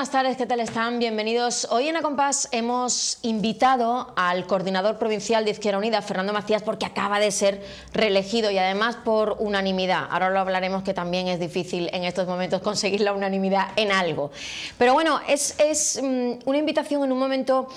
buenas tardes, ¿qué tal están? Bienvenidos. Hoy en A Compás hemos invitado al coordinador provincial de Izquierda Unida, Fernando Macías, porque acaba de ser reelegido y además por unanimidad. Ahora lo hablaremos, que también es difícil en estos momentos conseguir la unanimidad en algo. Pero bueno, es una invitación en un momento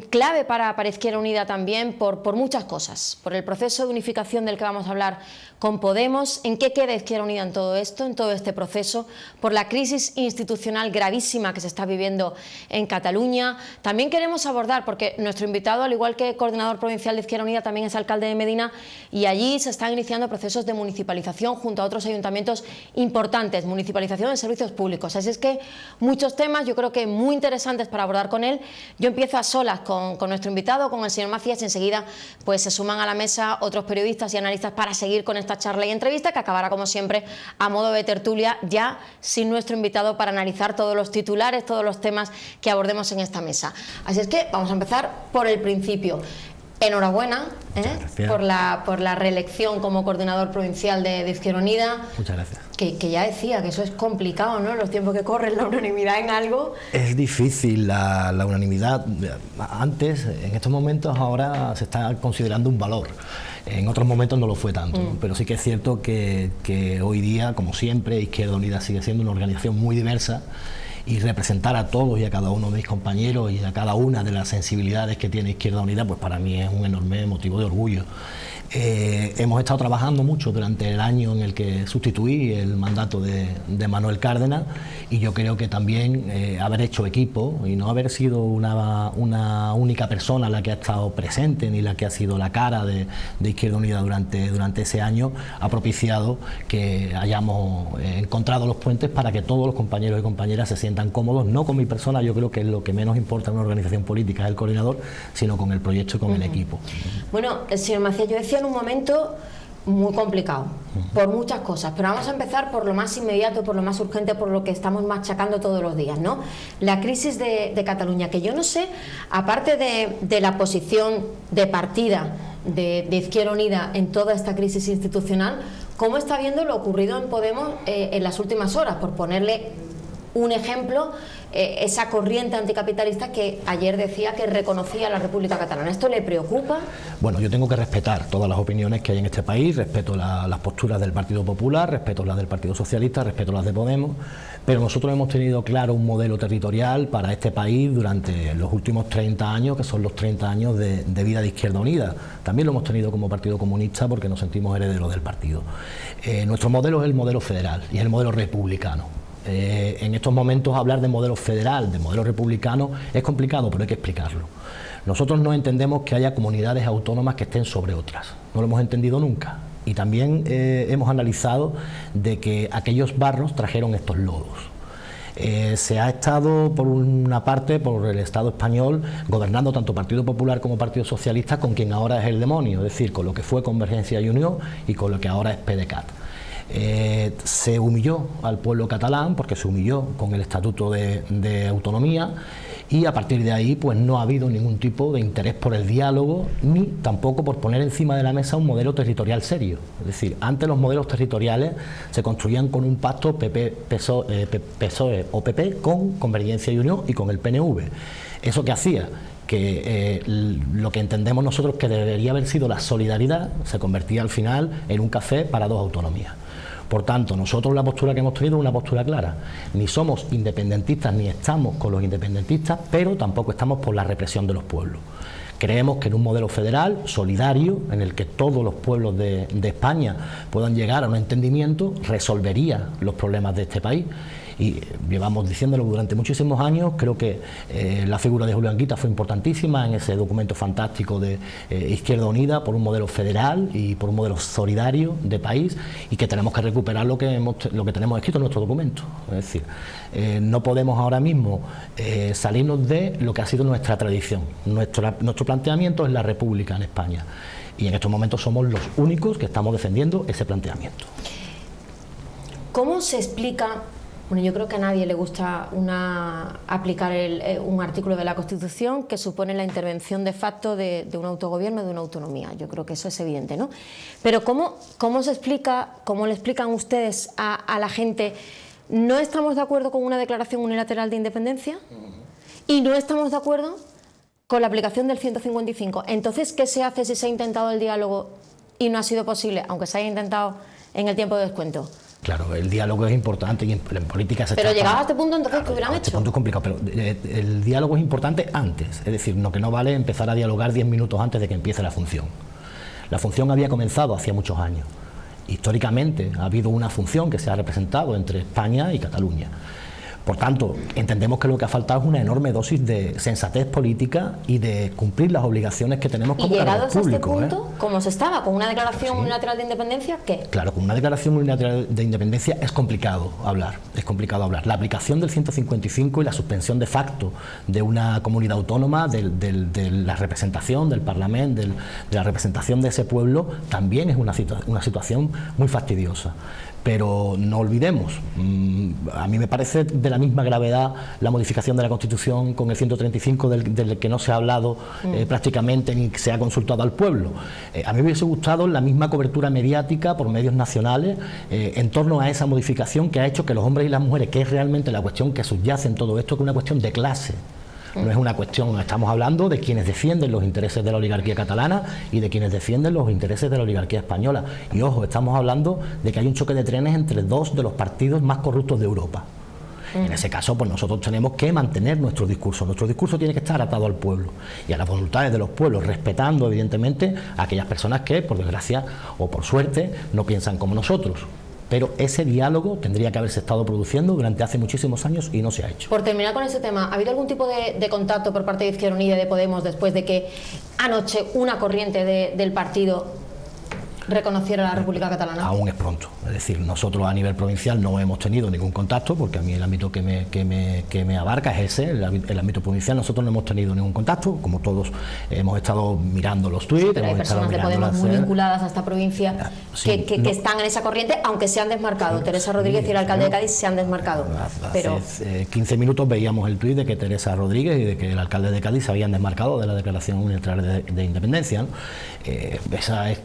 clave para Izquierda Unida también por muchas cosas, por el proceso de unificación del que vamos a hablar con Podemos, en qué queda Izquierda Unida en todo esto, en todo este proceso, por la crisis institucional gravísima que se está viviendo en Cataluña. También queremos abordar, porque nuestro invitado, al igual que coordinador provincial de Izquierda Unida, también es alcalde de Medina, y allí se están iniciando procesos de municipalización junto a otros ayuntamientos importantes, municipalización de servicios públicos. Así es que muchos temas, yo creo que muy interesantes para abordar con él. Yo empiezo a solas con nuestro invitado, con el señor Macías, y enseguida pues se suman a la mesa otros periodistas y analistas para seguir con esta charla y entrevista, que acabará como siempre a modo de tertulia, ya sin nuestro invitado, para analizar todos los titulares, todos los temas que abordemos en esta mesa. Así es que vamos a empezar por el principio. Enhorabuena por la reelección como coordinador provincial de Izquierda Unida. Muchas gracias. Que ya decía que eso es complicado, ¿no? Los tiempos que corren, la unanimidad en algo. Es difícil la unanimidad. Antes, en estos momentos, ahora se está considerando un valor. En otros momentos no lo fue tanto, ¿no? Pero sí que es cierto que hoy día, como siempre, Izquierda Unida sigue siendo una organización muy diversa, y representar a todos y a cada uno de mis compañeros y a cada una de las sensibilidades que tiene Izquierda Unida, pues para mí es un enorme motivo de orgullo. Hemos estado trabajando mucho durante el año en el que sustituí el mandato de Manuel Cárdenas, y yo creo que también haber hecho equipo y no haber sido una única persona la que ha estado presente ni la que ha sido la cara de Izquierda Unida durante ese año ha propiciado que hayamos encontrado los puentes para que todos los compañeros y compañeras se sientan cómodos, no con mi persona. Yo creo que lo que menos importa en una organización política es el coordinador, sino con el proyecto y con el equipo. Bueno, señor Macías, yo decía en un momento muy complicado, por muchas cosas, pero vamos a empezar por lo más inmediato, por lo más urgente, por lo que estamos machacando todos los días, ¿no? La crisis de Cataluña, que yo no sé, aparte de la posición de partida de Izquierda Unida en toda esta crisis institucional, ¿cómo está viendo lo ocurrido en Podemos en las últimas horas? Por ponerle un ejemplo, esa corriente anticapitalista que ayer decía que reconocía a la República Catalana. ¿Esto le preocupa? Bueno, yo tengo que respetar todas las opiniones que hay en este país, respeto las posturas del Partido Popular, respeto las del Partido Socialista, respeto las de Podemos, pero nosotros hemos tenido claro un modelo territorial para este país durante los últimos 30 años, que son los 30 años de vida de Izquierda Unida. También lo hemos tenido como Partido Comunista porque nos sentimos herederos del partido. Nuestro modelo es el modelo federal y es el modelo republicano. En estos momentos hablar de modelo federal, de modelo republicano, es complicado, pero hay que explicarlo. Nosotros no entendemos que haya comunidades autónomas que estén sobre otras, no lo hemos entendido nunca, y también hemos analizado de que aquellos barros trajeron estos lodos. Se ha estado, por una parte, por el Estado español, gobernando tanto Partido Popular como Partido Socialista, con quien ahora es el demonio, es decir, con lo que fue Convergencia y Unió y con lo que ahora es PDeCAT. Se humilló al pueblo catalán porque se humilló con el Estatuto de Autonomía, y a partir de ahí pues no ha habido ningún tipo de interés por el diálogo ni tampoco por poner encima de la mesa un modelo territorial serio. Es decir, antes los modelos territoriales se construían con un pacto PSOE o PP con Convergencia y Unión y con el PNV. ¿Eso qué hacía? Que lo que entendemos nosotros que debería haber sido la solidaridad se convertía al final en un café para dos autonomías. Por tanto, nosotros la postura que hemos tenido es una postura clara. Ni somos independentistas ni estamos con los independentistas, pero tampoco estamos por la represión de los pueblos. Creemos que en un modelo federal, solidario, en el que todos los pueblos de España puedan llegar a un entendimiento, resolvería los problemas de este país. Y llevamos diciéndolo durante muchísimos años. Creo que la figura de Julián Guita fue importantísima en ese documento fantástico de Izquierda Unida, por un modelo federal y por un modelo solidario de país, y que tenemos que recuperar lo que tenemos escrito en nuestro documento. Es decir, no podemos ahora mismo salirnos de lo que ha sido nuestra tradición. Nuestro planteamiento es la República en España, y en estos momentos somos los únicos que estamos defendiendo ese planteamiento. ¿Cómo se explica? Bueno, yo creo que a nadie le gusta aplicar un artículo de la Constitución que supone la intervención de facto de un autogobierno, de una autonomía. Yo creo que eso es evidente, ¿no? Pero ¿cómo se explica, cómo le explican ustedes a la gente no estamos de acuerdo con una declaración unilateral de independencia y no estamos de acuerdo con la aplicación del 155. Entonces, ¿qué se hace si se ha intentado el diálogo y no ha sido posible, aunque se haya intentado en el tiempo de descuento? Claro, el diálogo es importante y en política se Pero trata... llegado a este punto, entonces, ¿qué hubieran hecho? Este punto es complicado, pero el diálogo es importante antes, es decir, no que no vale empezar a dialogar 10 minutos antes de que empiece la función. La función había comenzado hacía muchos años. Históricamente ha habido una función que se ha representado entre España y Cataluña. Por tanto, entendemos que lo que ha faltado es una enorme dosis de sensatez política y de cumplir las obligaciones que tenemos como cargos públicos. ¿Y llegados a este punto, cómo se estaba? ¿Con una declaración unilateral de independencia? ¿Qué? Claro, con una declaración unilateral de independencia es complicado hablar, La aplicación del 155 y la suspensión de facto de una comunidad autónoma, de la representación del Parlamento, de la representación de ese pueblo, también es una situación muy fastidiosa. Pero no olvidemos, a mí me parece de la misma gravedad la modificación de la Constitución con el 135 del que no se ha hablado prácticamente ni se ha consultado al pueblo. A mí me hubiese gustado la misma cobertura mediática por medios nacionales en torno a esa modificación que ha hecho que los hombres y las mujeres, que es realmente la cuestión que subyace en todo esto, que es una cuestión de clase. No es una cuestión, estamos hablando de quienes defienden los intereses de la oligarquía catalana y de quienes defienden los intereses de la oligarquía española. Y ojo, estamos hablando de que hay un choque de trenes entre dos de los partidos más corruptos de Europa. En ese caso, pues nosotros tenemos que mantener nuestro discurso. Nuestro discurso tiene que estar atado al pueblo y a las voluntades de los pueblos, respetando evidentemente a aquellas personas que, por desgracia o por suerte, no piensan como nosotros. Pero ese diálogo tendría que haberse estado produciendo durante hace muchísimos años y no se ha hecho. Por terminar con ese tema, ¿ha habido algún tipo de contacto por parte de Izquierda Unida y de Podemos después de que anoche una corriente del partido reconociera la República Catalana? Aún es pronto, es decir, nosotros a nivel provincial no hemos tenido ningún contacto, porque a mí el ámbito que me abarca es ese, el ámbito provincial. Nosotros no hemos tenido ningún contacto, como todos hemos estado mirando los tweets. Pero hay personas de Podemos muy vinculadas a esta provincia que están en esa corriente, aunque se han desmarcado. Teresa Rodríguez y el alcalde de Cádiz se han desmarcado. Hace 15 minutos veíamos el tuit de que Teresa Rodríguez y de que el alcalde de Cádiz se habían desmarcado de la declaración unilateral de independencia, ¿no? Esa es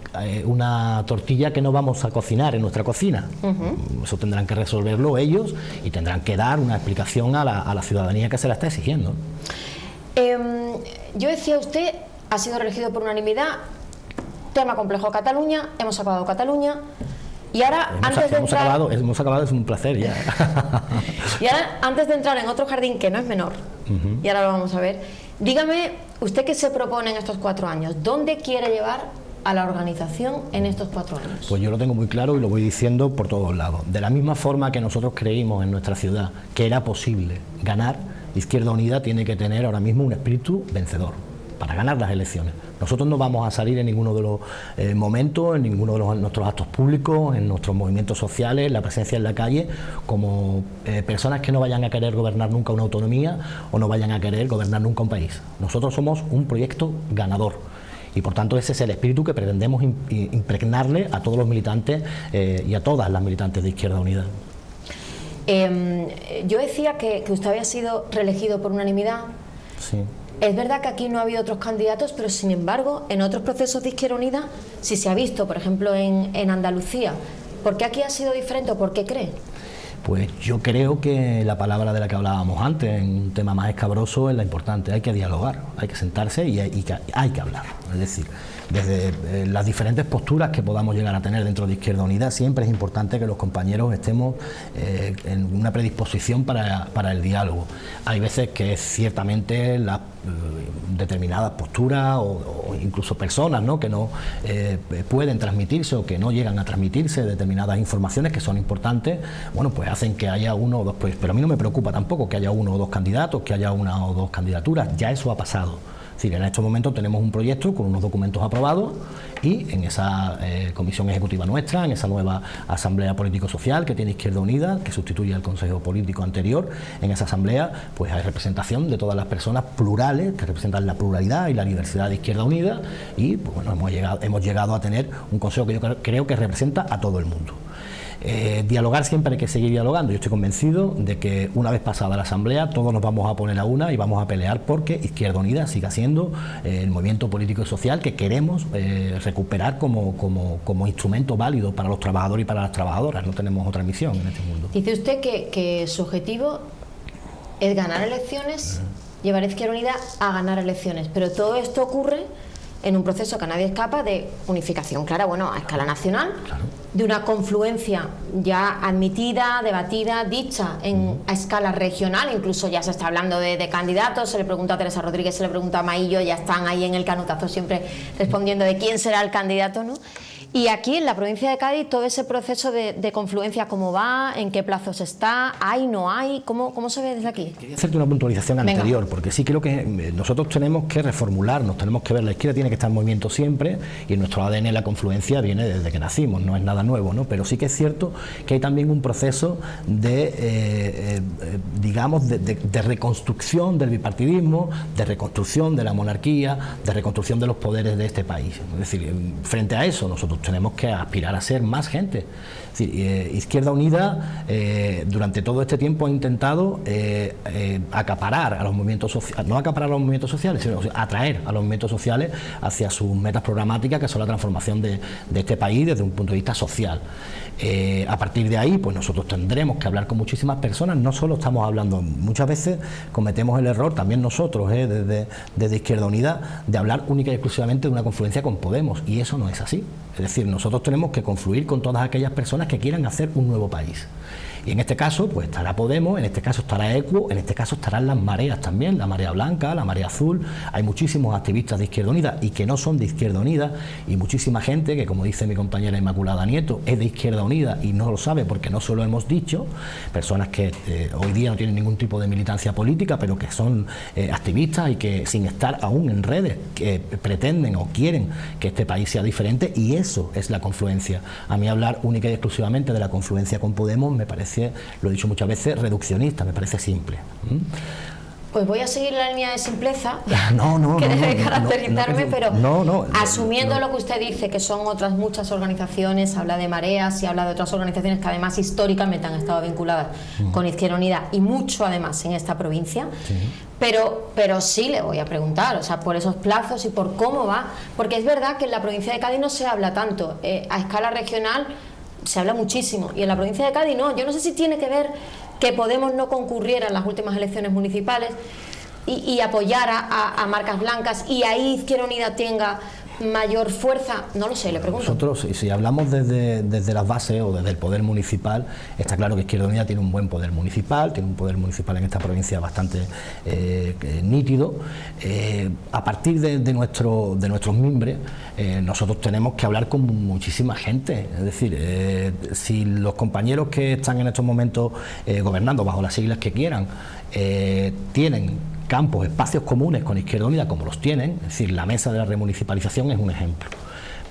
una tortilla que no vamos a cocinar en nuestra cocina. Eso tendrán que resolverlo ellos y tendrán que dar una explicación a la ciudadanía que se la está exigiendo. Yo decía, usted ha sido reelegido por unanimidad. Tema complejo Cataluña, hemos acabado Cataluña y ahora hemos acabado, es un placer ya. Y ahora, antes de entrar en otro jardín que no es menor, y ahora lo vamos a ver, dígame, ¿usted qué se propone en estos 4 años? ¿Dónde quiere llevar a la organización en estos 4 años? Pues yo lo tengo muy claro y lo voy diciendo por todos lados. De la misma forma que nosotros creímos en nuestra ciudad que era posible ganar, Izquierda Unida tiene que tener ahora mismo un espíritu vencedor para ganar las elecciones. Nosotros no vamos a salir en ninguno de los momentos, en ninguno de nuestros actos públicos, en nuestros movimientos sociales, la presencia en la calle, como personas que no vayan a querer gobernar nunca una autonomía o no vayan a querer gobernar nunca un país. Nosotros somos un proyecto ganador. Y por tanto ese es el espíritu que pretendemos impregnarle a todos los militantes y a todas las militantes de Izquierda Unida. Yo decía que usted había sido reelegido por unanimidad. Sí. Es verdad que aquí no ha habido otros candidatos, pero sin embargo en otros procesos de Izquierda Unida sí se ha visto, por ejemplo en Andalucía. ¿Por qué aquí ha sido diferente o por qué cree? Pues yo creo que la palabra de la que hablábamos antes, en un tema más escabroso, es la importante. Hay que dialogar, hay que sentarse y hay que hablar. Es decir, desde las diferentes posturas que podamos llegar a tener dentro de Izquierda Unida, siempre es importante que los compañeros estemos en una predisposición para el diálogo. Hay veces que ciertamente las determinadas posturas o incluso personas, ¿no?, que no pueden transmitirse o que no llegan a transmitirse determinadas informaciones que son importantes, bueno, pues hacen que haya uno o dos, pero a mí no me preocupa tampoco que haya uno o dos candidatos, que haya una o dos candidaturas, ya eso ha pasado. Es decir, en estos momentos tenemos un proyecto con unos documentos aprobados y en esa comisión ejecutiva nuestra, en esa nueva asamblea político-social que tiene Izquierda Unida, que sustituye al Consejo Político anterior, en esa asamblea pues hay representación de todas las personas plurales que representan la pluralidad y la diversidad de Izquierda Unida y pues, bueno, hemos llegado a tener un consejo que yo creo que representa a todo el mundo. Dialogar siempre hay que seguir dialogando. Yo estoy convencido de que una vez pasada la Asamblea todos nos vamos a poner a una y vamos a pelear porque Izquierda Unida siga siendo el movimiento político y social que queremos recuperar como instrumento válido para los trabajadores y para las trabajadoras. No tenemos otra misión en este mundo. Dice usted que su objetivo es ganar elecciones, llevar a Izquierda Unida a ganar elecciones, pero todo esto ocurre en un proceso que a nadie escapa de unificación clara, bueno, a escala nacional, claro, de una confluencia ya admitida, debatida, dicha a escala regional, incluso ya se está hablando de candidatos, se le pregunta a Teresa Rodríguez, se le pregunta a Maillo, ya están ahí en el canutazo siempre respondiendo de quién será el candidato, ¿no? Y aquí en la provincia de Cádiz todo ese proceso de confluencia, ¿cómo va? ¿En qué plazos está? ¿Hay, no hay? ¿Cómo se ve desde aquí? Quería hacerte una puntualización anterior, porque sí creo que nosotros tenemos que reformularnos, tenemos que ver, la izquierda tiene que estar en movimiento siempre y en nuestro ADN la confluencia viene desde que nacimos, no es nada nuevo, ¿no? Pero sí que es cierto que hay también un proceso de reconstrucción del bipartidismo, de reconstrucción de la monarquía, de reconstrucción de los poderes de este país. Es decir, frente a eso nosotros tenemos que aspirar a ser más gente. Es decir, Izquierda Unida durante todo este tiempo ha intentado acaparar a los movimientos sociales, no acaparar a los movimientos sociales, sino atraer a los movimientos sociales hacia sus metas programáticas, que son la transformación de este país desde un punto de vista social. A partir de ahí, pues nosotros tendremos que hablar con muchísimas personas, no solo estamos hablando, muchas veces cometemos el error, también nosotros, desde Izquierda Unida, de hablar única y exclusivamente de una confluencia con Podemos, y eso no es así. Es decir, nosotros tenemos que confluir con todas aquellas personas que quieran hacer un nuevo país. Y en este caso, pues estará Podemos, en este caso estará ECUO, en este caso estarán las mareas también, la marea blanca, la marea azul. Hay muchísimos activistas de Izquierda Unida y que no son de Izquierda Unida, y muchísima gente que, como dice mi compañera Inmaculada Nieto, es de Izquierda Unida y no lo sabe porque no se lo hemos dicho. Personas que hoy día no tienen ningún tipo de militancia política, pero que son activistas y que, sin estar aún en redes, que pretenden o quieren que este país sea diferente, y eso es la confluencia. A mí hablar única y exclusivamente de la confluencia con Podemos me parece, lo he dicho muchas veces, reduccionista, me parece simple. Pues voy a seguir la línea de simpleza que debe caracterizarme, pero asumiendo lo que usted dice, que son otras muchas organizaciones, habla de mareas y habla de otras organizaciones que además históricamente han estado vinculadas con Izquierda Unida y mucho además en esta provincia, pero sí le voy a preguntar, o sea, por esos plazos y por cómo va, porque es verdad que en la provincia de Cádiz no se habla tanto, a escala regional se habla muchísimo, y en la provincia de Cádiz no. Yo no sé si tiene que ver que Podemos no concurriera en las últimas elecciones municipales y apoyara a marcas blancas, y ahí Izquierda Unida tenga mayor fuerza, no lo sé, le pregunto. Nosotros, si hablamos desde las bases o desde el poder municipal, está claro que Izquierda Unida tiene un buen poder municipal, tiene un poder municipal en esta provincia bastante nítido. A partir de nuestros mimbres, nosotros tenemos que hablar con muchísima gente. Es decir, si los compañeros que están en estos momentos gobernando bajo las siglas que quieran, tienen campos, espacios comunes con Izquierda Unida como los tienen, es decir, la mesa de la remunicipalización es un ejemplo.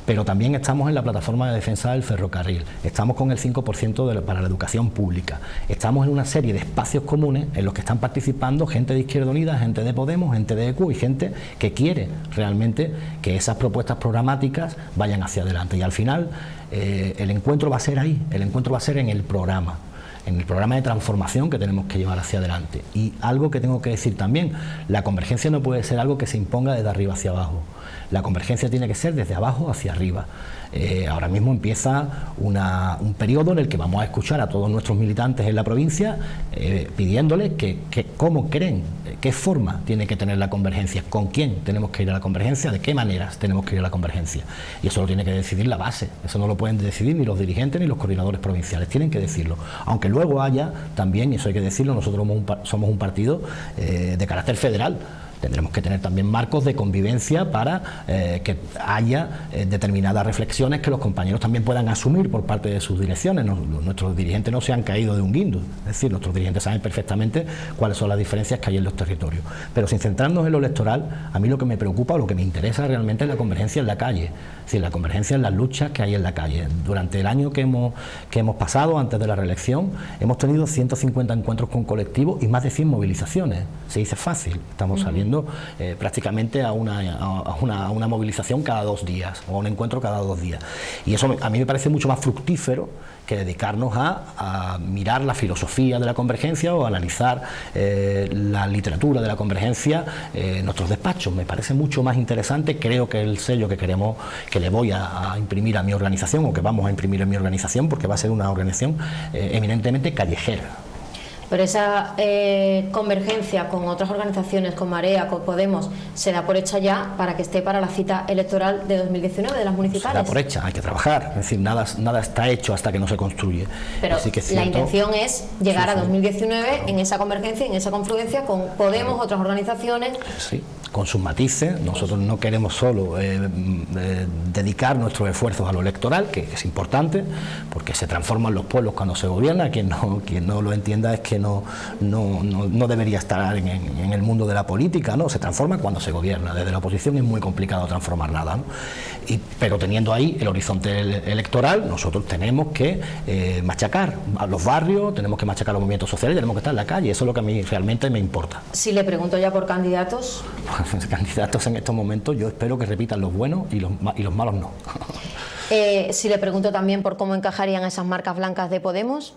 Pero también estamos en la plataforma de defensa del ferrocarril, estamos con el 5% para la educación pública, estamos en una serie de espacios comunes en los que están participando gente de Izquierda Unida, gente de Podemos, gente de ECU y gente que quiere realmente que esas propuestas programáticas vayan hacia adelante. Y al final el encuentro va a ser ahí, el encuentro va a ser en el programa de transformación que tenemos que llevar hacia adelante. Y algo que tengo que decir también, la convergencia no puede ser algo que se imponga desde arriba hacia abajo, la convergencia tiene que ser desde abajo hacia arriba. Ahora mismo empieza un periodo en el que vamos a escuchar a todos nuestros militantes en la provincia pidiéndoles que cómo creen, qué forma tiene que tener la convergencia, con quién tenemos que ir a la convergencia, de qué maneras tenemos que ir a la convergencia. Y eso lo tiene que decidir la base, eso no lo pueden decidir ni los dirigentes ni los coordinadores provinciales, tienen que decirlo. Aunque luego haya también, y eso hay que decirlo, nosotros somos un partido de carácter federal. Tendremos que tener también marcos de convivencia para que haya determinadas reflexiones que los compañeros también puedan asumir por parte de sus direcciones. Nuestros dirigentes no se han caído de un guindo, es decir, nuestros dirigentes saben perfectamente cuáles son las diferencias que hay en los territorios. Pero sin centrarnos en lo electoral, a mí lo que me preocupa o lo que me interesa realmente es la convergencia en la calle, es decir, la convergencia en las luchas que hay en la calle. Durante el año que hemos pasado, antes de la reelección, hemos tenido 150 encuentros con colectivos y más de 100 movilizaciones. Se dice fácil, estamos saliendo prácticamente a una movilización cada 2 días o a un encuentro cada 2 días, y eso a mí me parece mucho más fructífero que dedicarnos a mirar la filosofía de la convergencia o a analizar la literatura de la convergencia en nuestros despachos. Me parece mucho más interesante, creo que el sello que le voy a imprimir a mi organización, o que vamos a imprimir en mi organización, porque va a ser una organización eminentemente callejera. Pero esa convergencia con otras organizaciones, con Marea, con Podemos, se da por hecha ya para que esté para la cita electoral de 2019 de las municipales. Se da por hecha, hay que trabajar, es decir, nada está hecho hasta que no se construye. Pero así que la intención es llegar a 2019 en esa convergencia, en esa confluencia con Podemos, otras organizaciones. Sí, con sus matices. Nosotros no queremos solo dedicar nuestros esfuerzos a lo electoral, que es importante, porque se transforman los pueblos cuando se gobierna. Quien no lo entienda es que no debería estar en el mundo de la política, ¿no? Se transforma cuando se gobierna. Desde la oposición es muy complicado transformar nada, ¿no? Pero teniendo ahí el horizonte electoral, nosotros tenemos que machacar a los barrios, tenemos que machacar los movimientos sociales, tenemos que estar en la calle. Eso es lo que a mí realmente me importa. Si le pregunto ya por candidatos. Candidatos en estos momentos, yo espero que repitan los buenos y los malos no. Si le pregunto también por cómo encajarían esas marcas blancas de Podemos.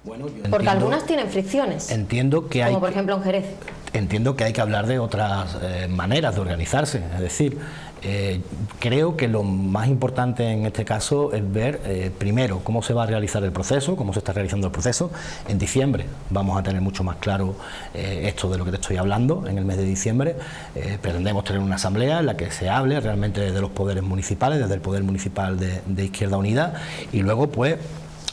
Bueno, porque algunas tienen fricciones. Entiendo que como por ejemplo en Jerez. Entiendo que hay que hablar de otras maneras de organizarse. Es decir, creo que lo más importante en este caso es ver primero cómo se va a realizar el proceso, cómo se está realizando el proceso. En diciembre vamos a tener mucho más claro esto de lo que te estoy hablando. En el mes de diciembre pretendemos tener una asamblea en la que se hable realmente de los poderes municipales, desde el poder municipal de Izquierda Unida, y luego pues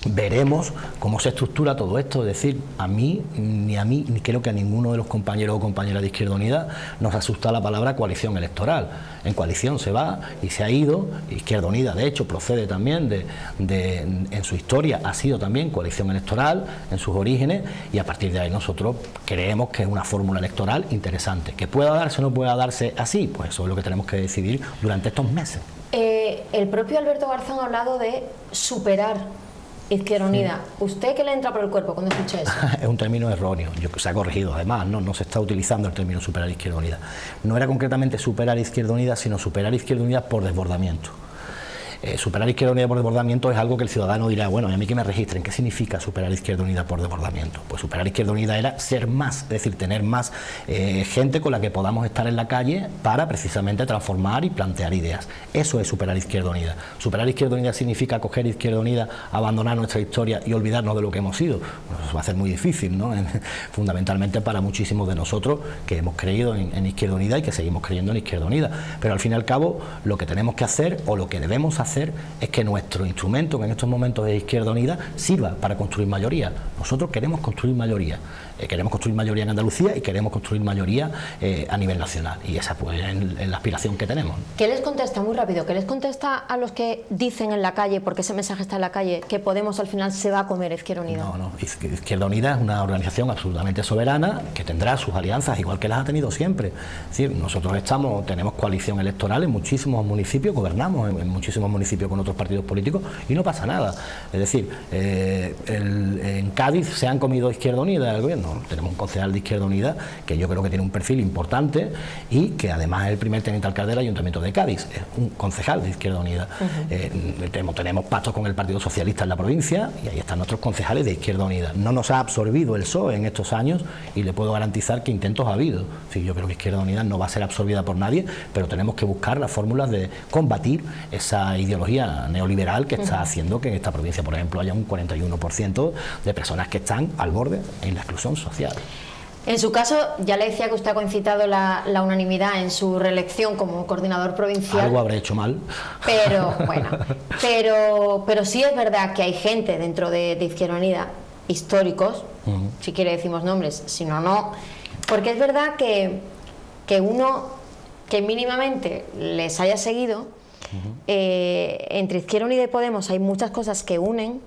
veremos cómo se estructura todo esto. Es decir, ni creo que a ninguno de los compañeros o compañeras de Izquierda Unida nos asusta la palabra coalición electoral. En coalición se va y se ha ido. Izquierda Unida, de hecho, procede también en su historia, ha sido también coalición electoral en sus orígenes, y a partir de ahí nosotros creemos que es una fórmula electoral interesante. ¿Que pueda darse o no pueda darse así? Pues eso es lo que tenemos que decidir durante estos meses. El propio Alberto Garzón ha hablado de superar Izquierda Unida. ¿Usted qué le entra por el cuerpo cuando escucha eso? Es un término erróneo, se ha corregido además, no se está utilizando el término superar Izquierda Unida. No era concretamente superar Izquierda Unida, sino superar Izquierda Unida por desbordamiento. Superar Izquierda Unida por desbordamiento es algo que el ciudadano dirá, bueno, y a mí que me registren, ¿qué significa superar Izquierda Unida por desbordamiento? Pues superar Izquierda Unida era ser más, es decir, tener más gente con la que podamos estar en la calle para precisamente transformar y plantear ideas. Eso es superar Izquierda Unida. Superar Izquierda Unida significa coger Izquierda Unida, abandonar nuestra historia y olvidarnos de lo que hemos sido. Bueno, eso va a ser muy difícil, ¿no? Fundamentalmente para muchísimos de nosotros que hemos creído en Izquierda Unida y que seguimos creyendo en Izquierda Unida. Pero al fin y al cabo, lo que tenemos que hacer, o lo que debemos hacer, es que nuestro instrumento, que en estos momentos es Izquierda Unida, sirva para construir mayoría. Nosotros queremos construir mayoría. Queremos construir mayoría en Andalucía y queremos construir mayoría a nivel nacional. Y esa pues es la aspiración que tenemos. ¿Qué les contesta, muy rápido, qué les contesta a los que dicen en la calle, porque ese mensaje está en la calle, que Podemos al final se va a comer Izquierda Unida? No. Izquierda Unida es una organización absolutamente soberana que tendrá sus alianzas igual que las ha tenido siempre. Es decir, nosotros tenemos coalición electoral en muchísimos municipios, gobernamos en muchísimos municipios con otros partidos políticos y no pasa nada. Es decir, en Cádiz se han comido Izquierda Unida del gobierno. Tenemos un concejal de Izquierda Unida que yo creo que tiene un perfil importante y que además es el primer teniente alcalde del Ayuntamiento de Cádiz, es un concejal de Izquierda Unida. Tenemos pactos con el Partido Socialista en la provincia y ahí están nuestros concejales de Izquierda Unida. No nos ha absorbido el PSOE en estos años y le puedo garantizar que intentos ha habido. Sí, yo creo que Izquierda Unida no va a ser absorbida por nadie, pero tenemos que buscar las fórmulas de combatir esa ideología neoliberal que está haciendo que en esta provincia, por ejemplo, haya un 41% de personas que están al borde en la exclusión social. En su caso, ya le decía que usted ha concitado la unanimidad en su reelección como coordinador provincial. Algo habré hecho mal. Pero bueno, pero sí es verdad que hay gente dentro de Izquierda Unida, históricos, si quiere decimos nombres, si no, no, porque es verdad que uno que mínimamente les haya seguido, entre Izquierda Unida y Podemos hay muchas cosas que unen,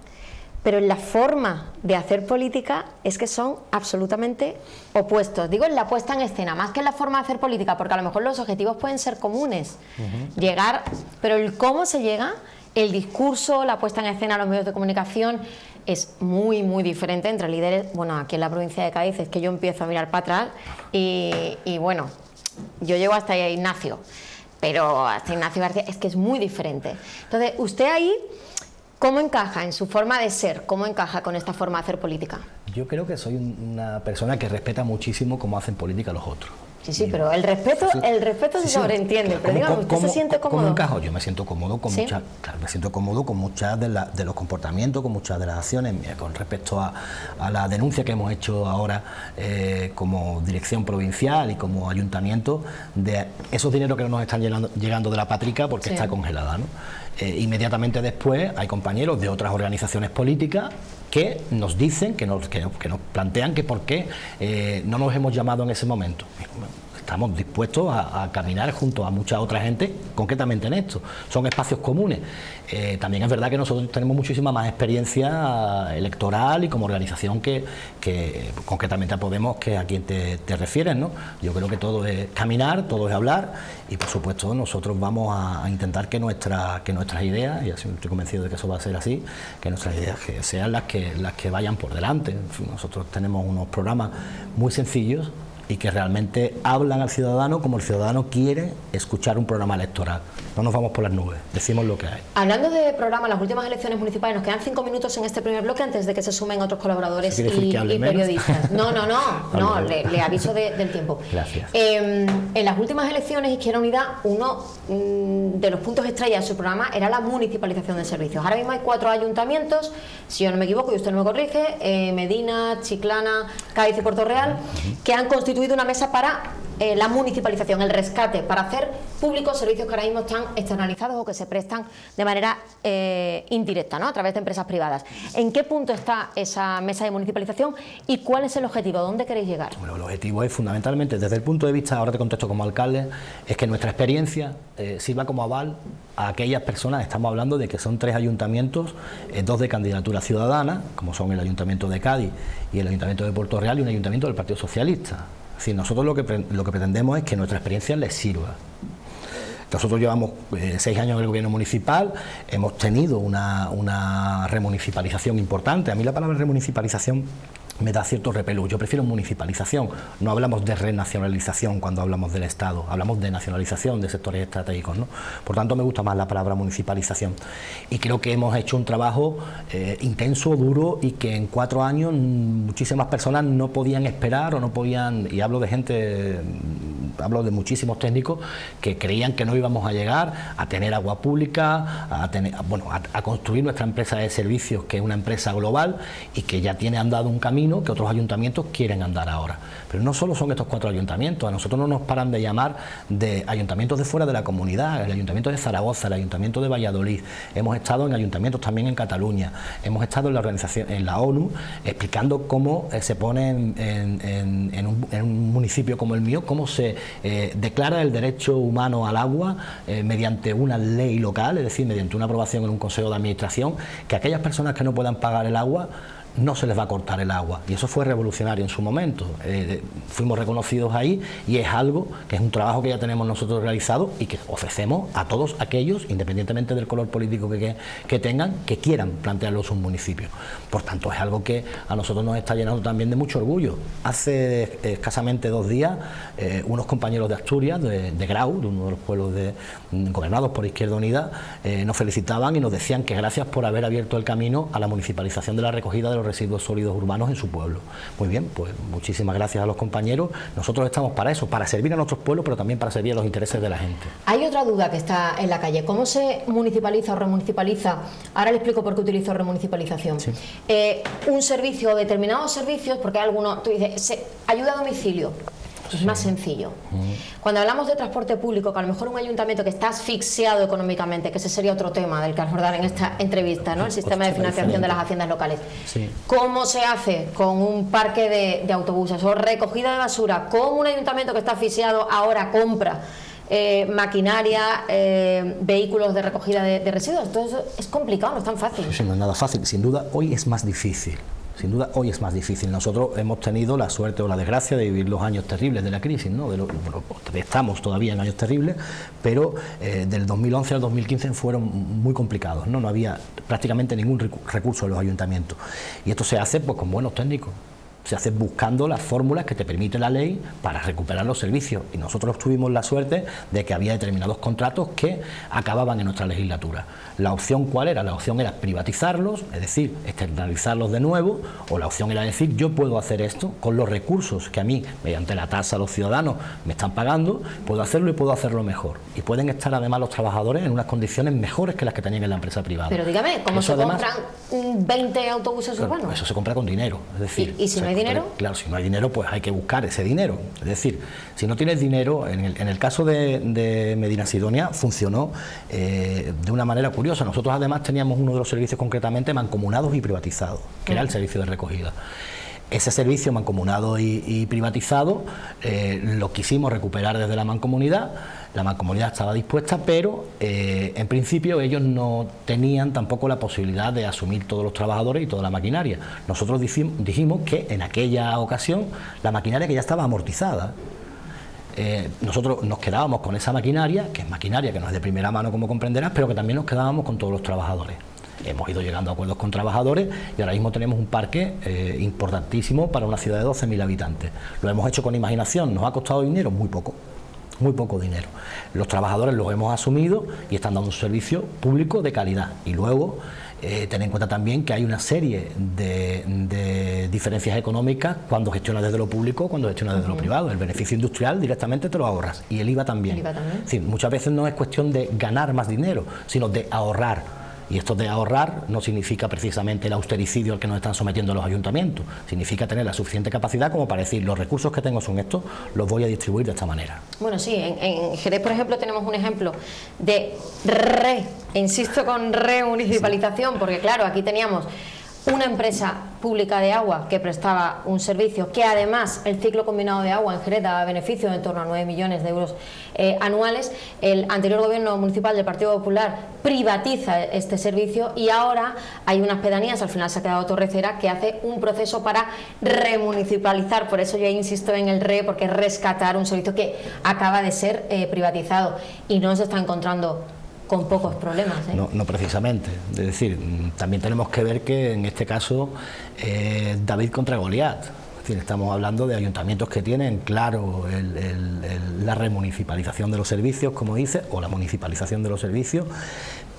pero en la forma de hacer política es que son absolutamente opuestos. Digo, en la puesta en escena, más que en la forma de hacer política, porque a lo mejor los objetivos pueden ser comunes, llegar, pero el cómo se llega, el discurso, la puesta en escena, los medios de comunicación, es muy, muy diferente entre líderes. Bueno, aquí en la provincia de Cádiz es que yo empiezo a mirar para atrás y bueno, yo llego hasta Ignacio, pero hasta Ignacio García es que es muy diferente. Entonces, usted ahí ¿Cómo encaja en su forma de ser? ¿Cómo encaja con esta forma de hacer política? Yo creo que soy una persona que respeta muchísimo cómo hacen política los otros. Sí, pero el respeto se sobreentiende, pero dígame, ¿usted se siente cómodo? ¿Cómo encajo? Yo me siento cómodo con ¿Sí? muchas, claro, me siento cómodo con muchas de los comportamientos, con muchas de las acciones. Con respecto a la denuncia que hemos hecho ahora como dirección provincial y como ayuntamiento, de esos dineros que no nos están llegando de la Pátrica porque está congelada, ¿no? Inmediatamente después hay compañeros de otras organizaciones políticas que nos dicen, que nos plantean que por qué no nos hemos llamado en ese momento. Estamos dispuestos a caminar junto a mucha otra gente, concretamente en esto. Son espacios comunes. También es verdad que nosotros tenemos muchísima más experiencia electoral y como organización que concretamente a Podemos, que a quien te refieres, ¿no? Yo creo que todo es caminar, todo es hablar y por supuesto nosotros vamos a intentar que nuestras ideas, y así estoy convencido de que eso va a ser así, que nuestras ideas que sean las que vayan por delante. En fin, nosotros tenemos unos programas muy sencillos y que realmente hablan al ciudadano como el ciudadano quiere escuchar un programa electoral. No nos vamos por las nubes, decimos lo que hay. Hablando de programa, las últimas elecciones municipales, nos quedan 5 minutos en este primer bloque antes de que se sumen otros colaboradores y periodistas. No, le aviso del tiempo. Gracias. En las últimas elecciones, Izquierda Unida, uno de los puntos estrella de su programa era la municipalización de servicios. Ahora mismo hay 4 ayuntamientos, si yo no me equivoco y usted no me corrige, Medina, Chiclana, Cádiz y Puerto Real, que han constituido una mesa para la municipalización, el rescate, para hacer públicos servicios que ahora mismo están externalizados o que se prestan de manera indirecta, ¿no? A través de empresas privadas. ¿En qué punto está esa mesa de municipalización y cuál es el objetivo? ¿Dónde queréis llegar? Bueno, el objetivo es fundamentalmente, desde el punto de vista, ahora te contesto como alcalde, es que nuestra experiencia sirva como aval a aquellas personas. Estamos hablando de que son 3 ayuntamientos, 2 de candidatura ciudadana, como son el Ayuntamiento de Cádiz y el Ayuntamiento de Puerto Real, y un ayuntamiento del Partido Socialista. Es decir, nosotros lo que pretendemos es que nuestra experiencia les sirva. Nosotros llevamos 6 años en el gobierno municipal, hemos tenido una remunicipalización importante. A mí la palabra remunicipalización me da cierto repelús. Yo prefiero municipalización. No hablamos de renacionalización cuando hablamos del Estado, hablamos de nacionalización de sectores estratégicos, ¿no? Por tanto, me gusta más la palabra municipalización. Y creo que hemos hecho un trabajo intenso, duro, y que en 4 años muchísimas personas no podían esperar o no podían, y hablo de gente, hablo de muchísimos técnicos que creían que no íbamos a llegar a tener agua pública, a construir nuestra empresa de servicios, que es una empresa global y que ya tiene andado un camino que otros ayuntamientos quieren andar ahora. Pero no solo son estos 4 ayuntamientos, a nosotros no nos paran de llamar de ayuntamientos de fuera de la comunidad, el Ayuntamiento de Zaragoza, el Ayuntamiento de Valladolid, hemos estado en ayuntamientos también en Cataluña, hemos estado en la organización, en la ONU, explicando cómo se pone en un municipio como el mío, cómo se declara el derecho humano al agua mediante una ley local, es decir, mediante una aprobación en un consejo de administración, que aquellas personas que no puedan pagar el agua no se les va a cortar el agua, y eso fue revolucionario en su momento. Fuimos reconocidos ahí y es algo que es un trabajo que ya tenemos nosotros realizado y que ofrecemos a todos aquellos, independientemente del color político que tengan, que quieran plantearlo en sus municipios. Por tanto, es algo que a nosotros nos está llenando también de mucho orgullo. Hace escasamente 2 días, unos compañeros de Asturias, de Grau, de uno de los pueblos gobernados por Izquierda Unida, nos felicitaban y nos decían que gracias por haber abierto el camino a la municipalización de la recogida de los residuos sólidos urbanos en su pueblo. Muy bien, pues muchísimas gracias a los compañeros. Nosotros estamos para eso, para servir a nuestros pueblos, pero también para servir a los intereses de la gente. Hay otra duda que está en la calle. ¿Cómo se municipaliza o remunicipaliza? Ahora le explico por qué utilizo remunicipalización. Sí. Un servicio o determinados servicios, porque hay algunos, tú dices, ayuda a domicilio. Es más sencillo. Cuando hablamos de transporte público, que a lo mejor un ayuntamiento que está asfixiado económicamente, que ese sería otro tema del que abordar en esta entrevista, ¿no? El sistema de financiación de las haciendas locales. Sí. ¿Cómo se hace con un parque de autobuses o recogida de basura? ¿Cómo un ayuntamiento que está asfixiado ahora compra maquinaria, vehículos de recogida de residuos? Entonces es complicado, no es tan fácil. Sí, no es nada fácil. Sin duda, hoy es más difícil. Sin duda, hoy es más difícil. Nosotros hemos tenido la suerte o la desgracia de vivir los años terribles de la crisis, ¿no? Estamos todavía en años terribles, pero del 2011 al 2015 fueron muy complicados, ¿no? No había prácticamente ningún recurso en los ayuntamientos. Y esto se hace pues con buenos técnicos. se hace buscando las fórmulas que te permite la ley para recuperar los servicios, y nosotros tuvimos la suerte de que había determinados contratos que acababan en nuestra legislatura. La opción, ¿cuál era? La opción era privatizarlos, es decir, externalizarlos de nuevo, o la opción era decir, yo puedo hacer esto con los recursos que a mí, mediante la tasa, los ciudadanos me están pagando, puedo hacerlo y puedo hacerlo mejor. Y pueden estar además los trabajadores en unas condiciones mejores que las que tenían en la empresa privada. Pero dígame, ¿cómo se compran 20 autobuses urbanos? Pues eso se compra con dinero. Es decir, ¿Y si no hay dinero? Claro, si no hay dinero, pues hay que buscar ese dinero. Es decir, si no tienes dinero, en el caso de Medina Sidonia funcionó de una manera curiosa. Nosotros además teníamos uno de los servicios concretamente mancomunados y privatizados, que era el servicio de recogida. Ese servicio mancomunado y privatizado lo quisimos recuperar desde la mancomunidad. La mancomunidad estaba dispuesta, pero en principio ellos no tenían tampoco la posibilidad de asumir todos los trabajadores y toda la maquinaria. Nosotros dijimos que en aquella ocasión la maquinaria que ya estaba amortizada, nosotros nos quedábamos con esa maquinaria, que es maquinaria que no es de primera mano, como comprenderás, pero que también nos quedábamos con todos los trabajadores. Hemos ido llegando a acuerdos con trabajadores y ahora mismo tenemos un parque importantísimo para una ciudad de 12.000 habitantes. Lo hemos hecho con imaginación, nos ha costado dinero, muy poco dinero. Los trabajadores los hemos asumido y están dando un servicio público de calidad. Y luego, ten en cuenta también que hay una serie de diferencias económicas cuando gestionas desde lo público, cuando gestionas desde lo privado. El beneficio industrial directamente te lo ahorras, y el IVA también. Es decir, muchas veces no es cuestión de ganar más dinero, sino de ahorrar. Y esto de ahorrar no significa precisamente el austericidio al que nos están sometiendo los ayuntamientos, significa tener la suficiente capacidad como para decir, los recursos que tengo son estos, los voy a distribuir de esta manera. Bueno, sí, en Jerez, por ejemplo, tenemos un ejemplo de insisto con remunicipalización, porque claro, aquí teníamos una empresa pública de agua que prestaba un servicio que además el ciclo combinado de agua en Jerez daba beneficios de en torno a 9 millones de euros anuales. El anterior gobierno municipal del Partido Popular privatiza este servicio y ahora hay unas pedanías, al final se ha quedado Torrecera, que hace un proceso para remunicipalizar. Por eso yo insisto en el porque es rescatar un servicio que acaba de ser privatizado y no se está encontrando con pocos problemas. No precisamente. Es decir, también tenemos que ver que en este caso David contra Goliat. Es decir, estamos hablando de ayuntamientos que tienen claro la remunicipalización de los servicios, como dice, o la municipalización de los servicios,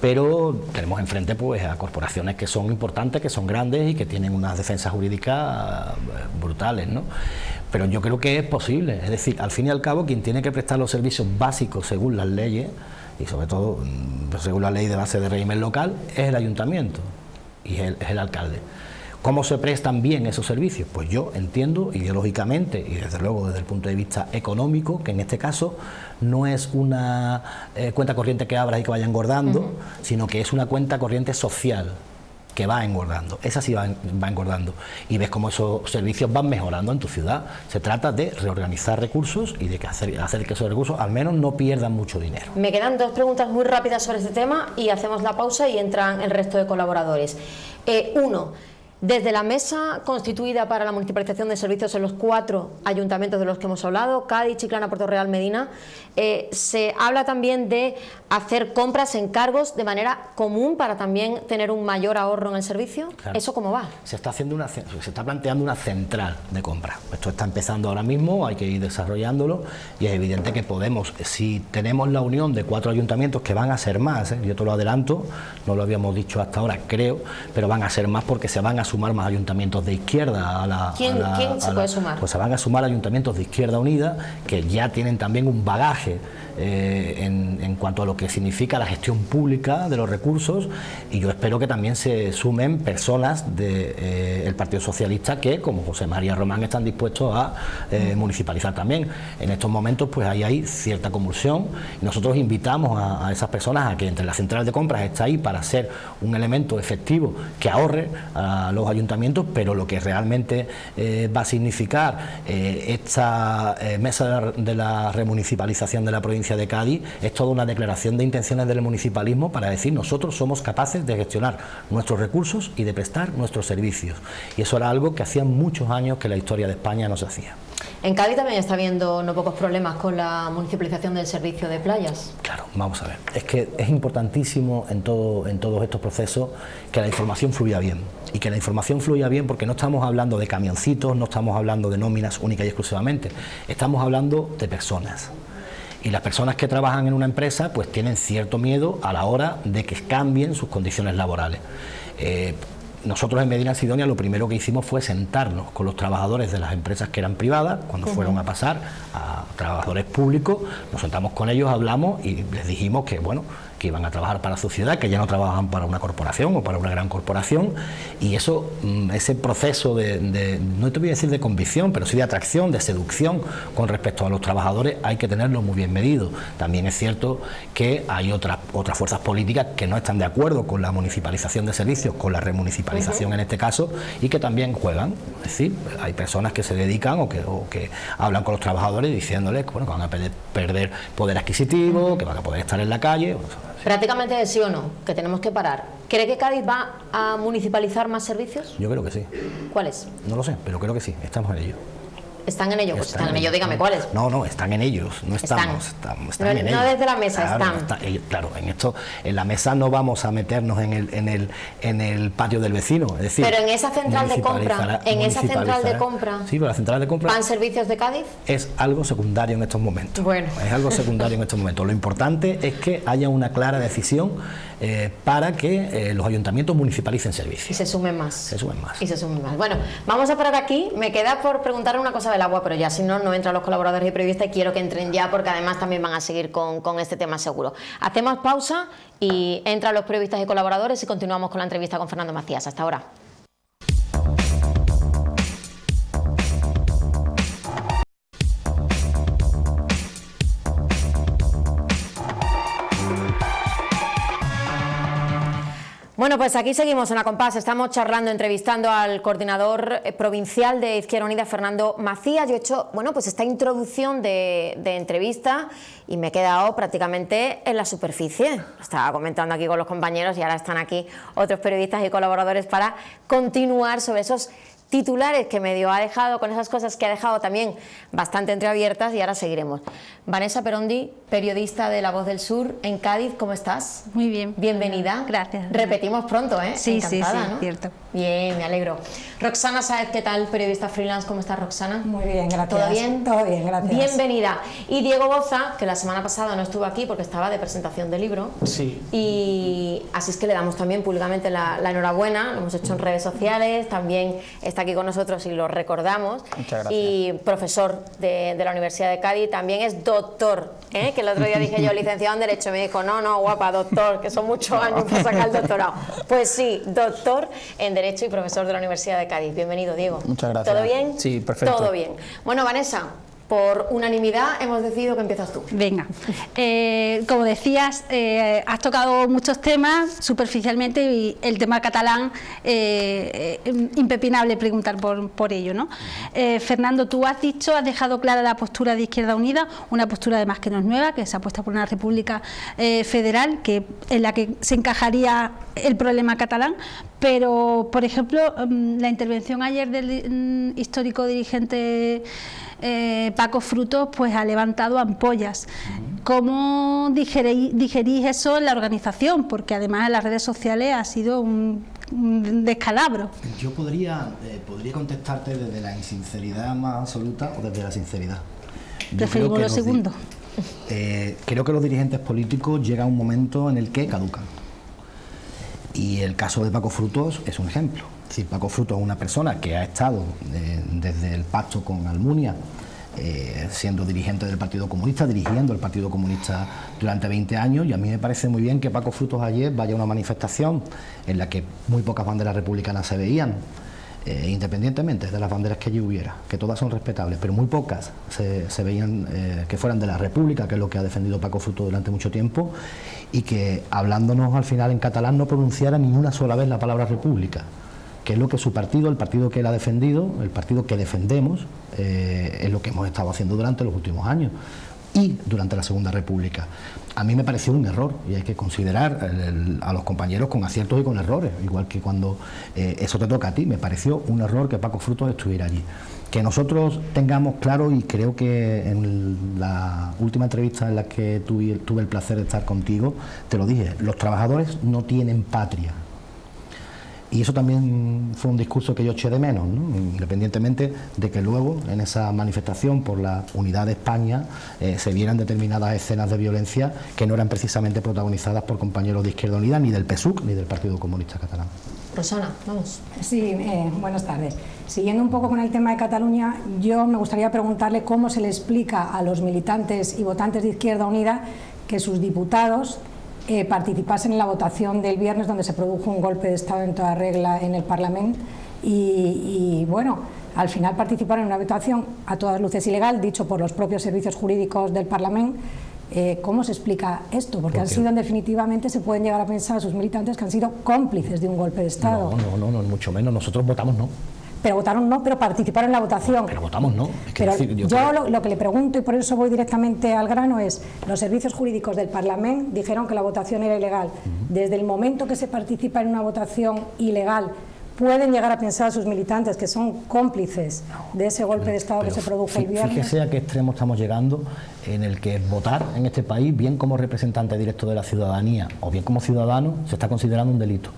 pero tenemos enfrente pues a corporaciones que son importantes, que son grandes y que tienen unas defensas jurídicas brutales, ¿no? Pero yo creo que es posible. Es decir, al fin y al cabo, quien tiene que prestar los servicios básicos según las leyes, y sobre todo según la ley de base de régimen local, es el ayuntamiento y es el alcalde. ¿Cómo se prestan bien esos servicios? Pues yo entiendo ideológicamente y desde luego desde el punto de vista económico que en este caso no es una cuenta corriente que abras y que vaya engordando, sino que es una cuenta corriente social que va engordando, esa sí va engordando, y ves cómo esos servicios van mejorando en tu ciudad. Se trata de reorganizar recursos y de hacer que esos recursos al menos no pierdan mucho dinero. Me quedan dos preguntas muy rápidas sobre este tema y hacemos la pausa y entran el resto de colaboradores. Uno, desde la mesa constituida para la municipalización de servicios en los 4 ayuntamientos de los que hemos hablado, Cádiz, Chiclana, Puerto Real, Medina, se habla también de hacer compras, encargos de manera común para también tener un mayor ahorro en el servicio. Claro. ¿Eso cómo va? Se está planteando una central de compra. Esto está empezando ahora mismo, hay que ir desarrollándolo y es evidente que podemos, si tenemos la unión de 4 ayuntamientos, que van a ser más, yo te lo adelanto, no lo habíamos dicho hasta ahora, creo, pero van a ser más porque se van a sumar más ayuntamientos de izquierda a la... ¿Quién se puede sumar? Pues se van a sumar ayuntamientos de Izquierda Unida que ya tienen también un bagaje en cuanto a lo que significa la gestión pública de los recursos, y yo espero que también se sumen personas del Partido Socialista que, como José María Román, están dispuestos a municipalizar también. En estos momentos pues ahí hay cierta convulsión y nosotros invitamos a esas personas a que entre las centrales de compras está ahí para ser un elemento efectivo que ahorre a los ayuntamientos, pero lo que realmente va a significar esta mesa de la remunicipalización de la provincia de Cádiz es toda una declaración de intenciones del municipalismo para decir nosotros somos capaces de gestionar nuestros recursos y de prestar nuestros servicios, y eso era algo que hacía muchos años que la historia de España no se hacía. En Cádiz también está habiendo no pocos problemas con la municipalización del servicio de playas. Claro, vamos a ver, es que es importantísimo en todos estos procesos que la información fluya bien, y que la información fluya bien porque no estamos hablando de camioncitos, no estamos hablando de nóminas únicas y exclusivamente, estamos hablando de personas. Y las personas que trabajan en una empresa pues tienen cierto miedo a la hora de que cambien sus condiciones laborales. Nosotros en Medina Sidonia lo primero que hicimos fue sentarnos con los trabajadores de las empresas que eran privadas, cuando fueron a pasar a trabajadores públicos, nos sentamos con ellos, hablamos y les dijimos que bueno, que iban a trabajar para su ciudad, que ya no trabajaban para una corporación o para una gran corporación, y eso, ese proceso no te voy a decir de convicción, pero sí de atracción, de seducción con respecto a los trabajadores, hay que tenerlo muy bien medido. También es cierto que hay otras fuerzas políticas que no están de acuerdo con la municipalización de servicios, con la remunicipalización en este caso, y que también juegan. Es decir, hay personas que se dedican o que hablan con los trabajadores diciéndoles que, bueno, que van a perder poder adquisitivo, que van a poder estar en la calle. Prácticamente de sí o no, que tenemos que parar. ¿Cree que Cádiz va a municipalizar más servicios? Yo creo que sí. ¿Cuáles? No lo sé, pero creo que sí, estamos en ello. ¿Están en ello? Pues están en ello, dígame cuáles. No, están en ellos, no estamos en ellos. No desde la mesa, claro, están. Claro, en la mesa no vamos a meternos en el patio del vecino, es decir... Pero en esa central de compra, sí, pero la central de compra... ¿Van servicios de Cádiz? Es algo secundario en estos momentos. Bueno. Es algo secundario en estos momentos. Lo importante es que haya una clara decisión para que los ayuntamientos municipalicen servicios. Y se sumen más. Se sumen más. Y se sumen más. Bueno, vamos a parar aquí. Me queda por preguntar una cosa del agua, pero ya si no, no entran los colaboradores y periodistas y quiero que entren ya porque además también van a seguir con este tema seguro. Hacemos pausa y entran los periodistas y colaboradores y continuamos con la entrevista con Fernando Macías. Hasta ahora. Bueno, pues aquí seguimos en la Compás, estamos charlando, entrevistando al coordinador provincial de Izquierda Unida, Fernando Macías. Yo he hecho, bueno, pues esta introducción de entrevista y me he quedado prácticamente en la superficie. Estaba comentando aquí con los compañeros y ahora están aquí otros periodistas y colaboradores para continuar sobre esos titulares que medio ha dejado, con esas cosas que ha dejado también bastante entreabiertas, y ahora seguiremos. Vanessa Perondi, periodista de La Voz del Sur en Cádiz, ¿cómo estás? Muy bien. Bienvenida. Gracias. Repetimos pronto, ¿eh? Sí, encantada, sí, ¿no? cierto. Bien, me alegro. Roxana Sáez, ¿qué tal? Periodista freelance, ¿cómo estás, Roxana? Muy bien, gracias. ¿Todo bien? Todo bien, gracias. Bienvenida. Y Diego Boza, que la semana pasada no estuvo aquí porque estaba de presentación de libro. Sí. Y así es que le damos también públicamente la enhorabuena, lo hemos hecho en redes sociales, también está aquí con nosotros y lo recordamos. Muchas gracias. Y profesor de la Universidad de Cádiz, también es doctor, ¿eh? Que el otro día dije yo, licenciado en Derecho, me dijo, no, guapa, doctor, que son muchos años para sacar el doctorado. Pues sí, doctor en Derecho y profesor de la Universidad de Cádiz. Bienvenido, Diego. Muchas gracias. ¿Todo bien? Sí, perfecto. Todo bien. Bueno, Vanessa, por unanimidad hemos decidido que empiezas tú. Venga, como decías, has tocado muchos temas superficialmente y el tema catalán, impepinable preguntar por ello, ¿no? Fernando, tú has dejado clara la postura de Izquierda Unida, una postura además que no es nueva, que se apuesta por una república federal en la que se encajaría el problema catalán, pero, por ejemplo, la intervención ayer del histórico dirigente Paco Frutos pues ha levantado ampollas. ¿Cómo digerís eso en la organización? Porque además en las redes sociales ha sido un descalabro. Yo podría contestarte desde la insinceridad más absoluta o desde la sinceridad. Preferimos lo segundo. Creo que los dirigentes políticos llega un momento en el que caducan. Y el caso de Paco Frutos es un ejemplo. Es decir, Paco Frutos es una persona que ha estado desde el pacto con Almunia, siendo dirigente del Partido Comunista, dirigiendo el Partido Comunista durante 20 años, y a mí me parece muy bien que Paco Frutos ayer vaya a una manifestación en la que muy pocas banderas republicanas se veían, independientemente de las banderas que allí hubiera, que todas son respetables, pero muy pocas se veían que fueran de la República, que es lo que ha defendido Paco Frutos durante mucho tiempo, y que hablándonos al final en catalán no pronunciara ni una sola vez la palabra República, que es lo que su partido, el partido que él ha defendido, el partido que defendemos, es lo que hemos estado haciendo durante los últimos años y durante la Segunda República. A mí me pareció un error, y hay que considerar a los compañeros con aciertos y con errores, igual que cuando eso te toca a ti. Me pareció un error que Paco Frutos estuviera allí. Que nosotros tengamos claro, y creo que en la última entrevista en la que tuve el placer de estar contigo, te lo dije, los trabajadores no tienen patria. Y eso también fue un discurso que yo eché de menos, ¿no? Independientemente de que luego en esa manifestación por la unidad de España se vieran determinadas escenas de violencia que no eran precisamente protagonizadas por compañeros de Izquierda Unida, ni del PSUC, ni del Partido Comunista Catalán. Rosana, vamos. Sí, buenas tardes. Siguiendo un poco con el tema de Cataluña, yo me gustaría preguntarle cómo se le explica a los militantes y votantes de Izquierda Unida que sus diputados participasen en la votación del viernes, donde se produjo un golpe de Estado en toda regla en el Parlamento y bueno, al final participaron en una votación a todas luces ilegal, dicho por los propios servicios jurídicos del Parlamento. ¿Cómo se explica esto? Porque han sido, definitivamente, se pueden llegar a pensar a sus militantes que han sido cómplices de un golpe de Estado. No, mucho menos. Nosotros votamos no. Pero votaron no, pero participaron en la votación. Pero votamos no. Es que pero decir, yo lo que le pregunto, y por eso voy directamente al grano, es: los servicios jurídicos del Parlamento dijeron que la votación era ilegal. Desde el momento que se participa en una votación ilegal, ¿pueden llegar a pensar a sus militantes que son cómplices de ese golpe de Estado que se produjo el viernes? Fíjese a qué extremo estamos llegando, en el que votar en este país, bien como representante directo de la ciudadanía o bien como ciudadano, se está considerando un delito.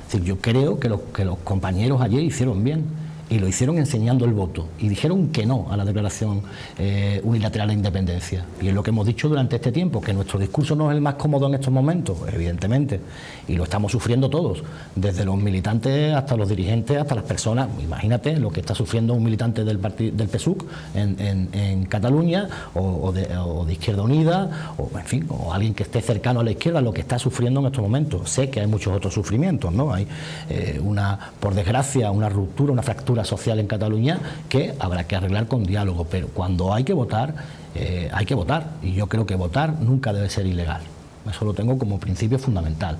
Es decir, yo creo que los compañeros ayer hicieron bien, y lo hicieron enseñando el voto, y dijeron que no a la declaración unilateral de independencia. Y es lo que hemos dicho durante este tiempo, que nuestro discurso no es el más cómodo en estos momentos, evidentemente, y lo estamos sufriendo todos, desde los militantes hasta los dirigentes, hasta las personas. Imagínate lo que está sufriendo un militante del PSUC en Cataluña, o de Izquierda Unida, o en fin, o alguien que esté cercano a la izquierda, lo que está sufriendo en estos momentos. Sé que hay muchos otros sufrimientos, ¿no? Hay por desgracia, una ruptura, una fractura social en Cataluña que habrá que arreglar con diálogo, pero cuando hay que votar, y yo creo que votar nunca debe ser ilegal. Eso lo tengo como principio fundamental.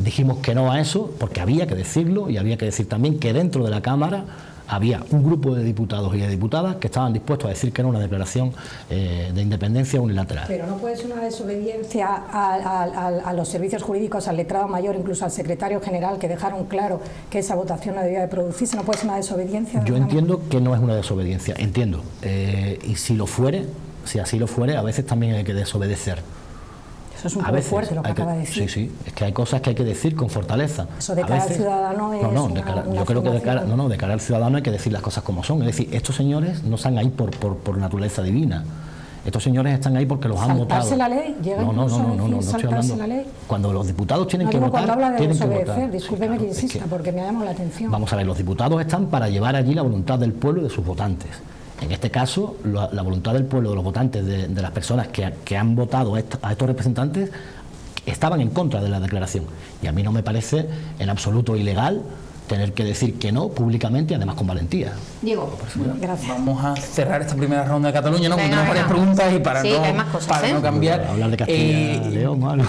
Dijimos que no a eso porque había que decirlo, y había que decir también que dentro de la Cámara había un grupo de diputados y de diputadas que estaban dispuestos a decir que era una declaración de independencia unilateral. Pero no puede ser una desobediencia a los servicios jurídicos, al letrado mayor, incluso al secretario general, que dejaron claro que esa votación no debía de producirse. ¿No puede ser una desobediencia? Yo entiendo que no es una desobediencia, entiendo. Y si así lo fuere, a veces también hay que desobedecer. Eso es un poco fuerte lo que acaba de decir. Sí, es que hay cosas que hay que decir con fortaleza. Eso de cara al ciudadano es yo creo que de cara al ciudadano hay que decir las cosas como son. Es decir, estos señores no están ahí por naturaleza divina. Estos señores están ahí porque los han votado. ¿Saltarse la ley? No estoy hablando. La ley. Cuando los diputados tienen que votar, cuando habla de tienen que desobedecer, votar. discúlpeme que insista, porque me ha llamado la atención. Vamos a ver, los diputados están para llevar allí la voluntad del pueblo y de sus votantes. En este caso, la voluntad del pueblo, de los votantes, de las personas que han votado a estos representantes, estaban en contra de la declaración. Y a mí no me parece en absoluto ilegal tener que decir que no públicamente, y además con valentía. Diego, gracias. Vamos a cerrar esta primera ronda de Cataluña, ¿no? Venga, Tenemos varias preguntas y para no cambiar. Hablar de Castilla y León, ¿vale?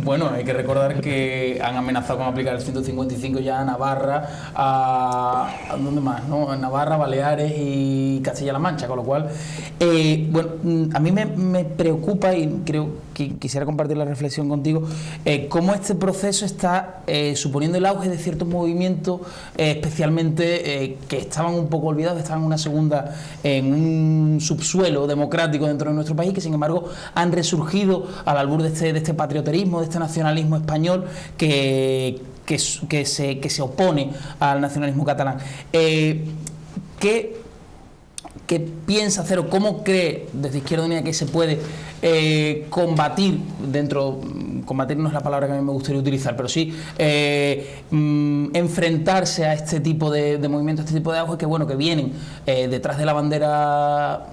Bueno, hay que recordar que han amenazado con aplicar el 155 ya a Navarra, ¿a dónde más? ¿No? A Navarra, Baleares y Castilla-La Mancha, con lo cual, bueno, a mí me preocupa, y creo que quisiera compartir la reflexión contigo, cómo este proceso está suponiendo el auge de ciertos movimientos, especialmente que estaban un poco olvidados, estaban en un subsuelo democrático dentro de nuestro país, que sin embargo han resurgido al albur de este patrioterismo, de este nacionalismo español que se opone al nacionalismo catalán. ¿Qué piensa hacer o cómo cree desde Izquierda Unida que se puede combatir combatir no es la palabra que a mí me gustaría utilizar, pero sí enfrentarse a este tipo de movimientos, a este tipo de auge que vienen detrás de la bandera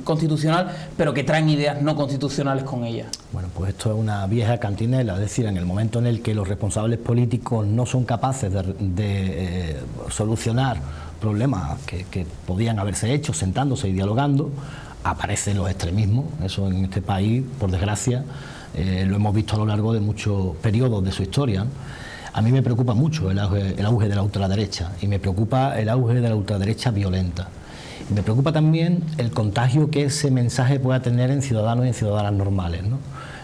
constitucional, pero que traen ideas no constitucionales con ella? Bueno, pues esto es una vieja cantinela, es decir, en el momento en el que los responsables políticos no son capaces de solucionar problemas que podían haberse hecho sentándose y dialogando, aparecen los extremismos. Eso en este país, por desgracia, lo hemos visto a lo largo de muchos periodos de su historia. A mí me preocupa mucho el auge de la ultraderecha, y me preocupa el auge de la ultraderecha violenta. Y me preocupa también el contagio que ese mensaje pueda tener en ciudadanos y en ciudadanas normales, ¿no?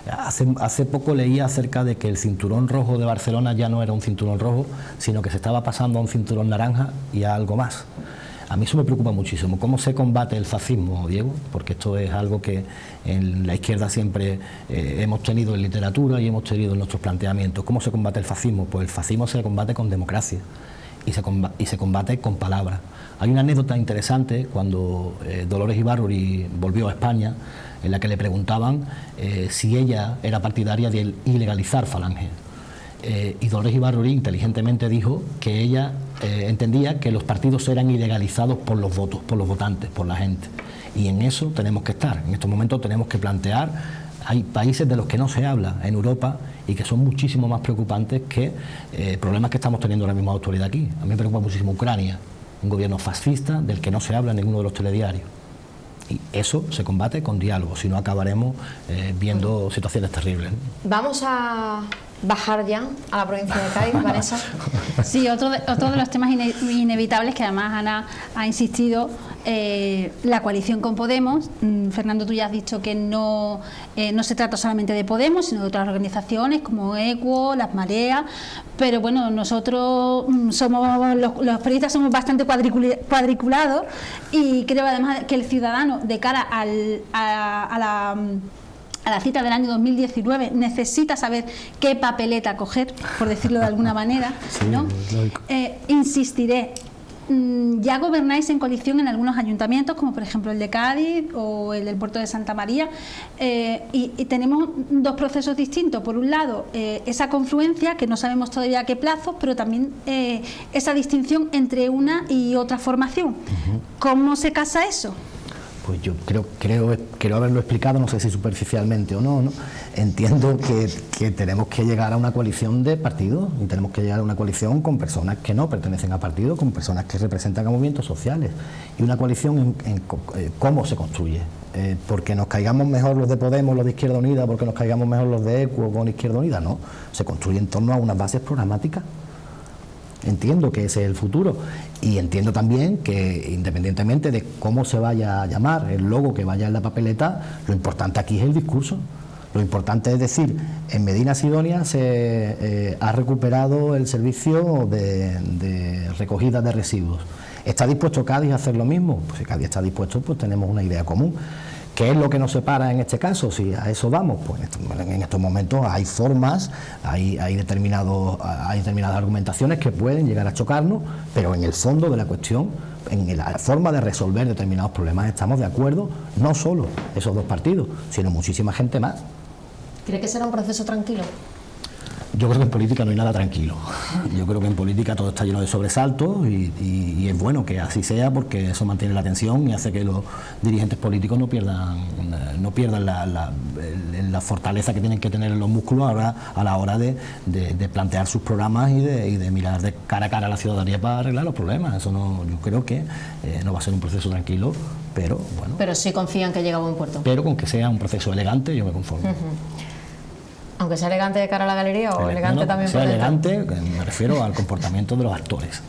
Hace poco leía acerca de que el cinturón rojo de Barcelona ya no era un cinturón rojo, sino que se estaba pasando a un cinturón naranja y a algo más. A mí eso me preocupa muchísimo. ¿Cómo se combate el fascismo, Diego? Porque esto es algo que en la izquierda siempre hemos tenido en literatura y hemos tenido en nuestros planteamientos. ¿Cómo se combate el fascismo? Pues el fascismo se combate con democracia y se combate con palabras. Hay una anécdota interesante cuando Dolores Ibárruri volvió a España, en la que le preguntaban si ella era partidaria de ilegalizar Falange. Y Dolores Ibárruri inteligentemente dijo que ella entendía que los partidos eran ilegalizados por los votos, por los votantes, por la gente. Y en eso tenemos que estar. En estos momentos tenemos que plantear. Hay países de los que no se habla en Europa y que son muchísimo más preocupantes que problemas que estamos teniendo ahora mismo la autoridad aquí. A mí me preocupa muchísimo Ucrania, un gobierno fascista del que no se habla en ninguno de los telediarios. Y eso se combate con diálogo, si no acabaremos viendo situaciones terribles. Vamos a bajar ya a la provincia de Cádiz, Vanessa. Sí, otro de los temas inevitables que además Ana ha insistido, la coalición con Podemos. Fernando, tú ya has dicho que no se trata solamente de Podemos, sino de otras organizaciones como ECUO, Las Mareas, pero bueno, nosotros somos los periodistas somos bastante cuadriculados y creo además que el ciudadano de cara a la cita del año 2019 necesita saber qué papeleta coger, por decirlo de alguna manera, ¿no? Insistiré, ya gobernáis en coalición en algunos ayuntamientos, como por ejemplo el de Cádiz o el del puerto de Santa María, y tenemos dos procesos distintos. Por un lado, esa confluencia, que no sabemos todavía a qué plazo, pero también esa distinción entre una y otra formación. ¿Cómo se casa eso? Pues yo creo haberlo explicado, no sé si superficialmente o no, ¿no? Entiendo que tenemos que llegar a una coalición de partidos y tenemos que llegar a una coalición con personas que no pertenecen a partidos, con personas que representan a movimientos sociales, y una coalición en cómo se construye. Porque nos caigamos mejor los de Podemos, los de Izquierda Unida, porque nos caigamos mejor los de ECUO con Izquierda Unida, no, se construye en torno a unas bases programáticas. Entiendo que ese es el futuro y entiendo también que independientemente de cómo se vaya a llamar el logo que vaya en la papeleta, lo importante aquí es el discurso. Lo importante es decir, en Medina Sidonia se ha recuperado el servicio de recogida de residuos. ¿Está dispuesto Cádiz a hacer lo mismo? Pues si Cádiz está dispuesto, pues tenemos una idea común. ¿Qué es lo que nos separa en este caso? Si a eso vamos, pues en estos momentos hay formas, hay determinadas argumentaciones que pueden llegar a chocarnos, pero en el fondo de la cuestión, en la forma de resolver determinados problemas, estamos de acuerdo, no solo esos dos partidos, sino muchísima gente más. ¿Cree que será un proceso tranquilo? Yo creo que en política no hay nada tranquilo. Yo creo que en política todo está lleno de sobresaltos y es bueno que así sea, porque eso mantiene la tensión y hace que los dirigentes políticos no pierdan la fortaleza que tienen que tener en los músculos ahora a la hora de plantear sus programas y de mirar de cara a cara a la ciudadanía para arreglar los problemas. Eso no, yo creo que no va a ser un proceso tranquilo, pero bueno. Pero sí confían que llega a buen puerto. Pero con que sea un proceso elegante, yo me conformo. Aunque sea elegante de cara a la galería o elegante también por dentro. Elegante, me refiero al comportamiento de los actores.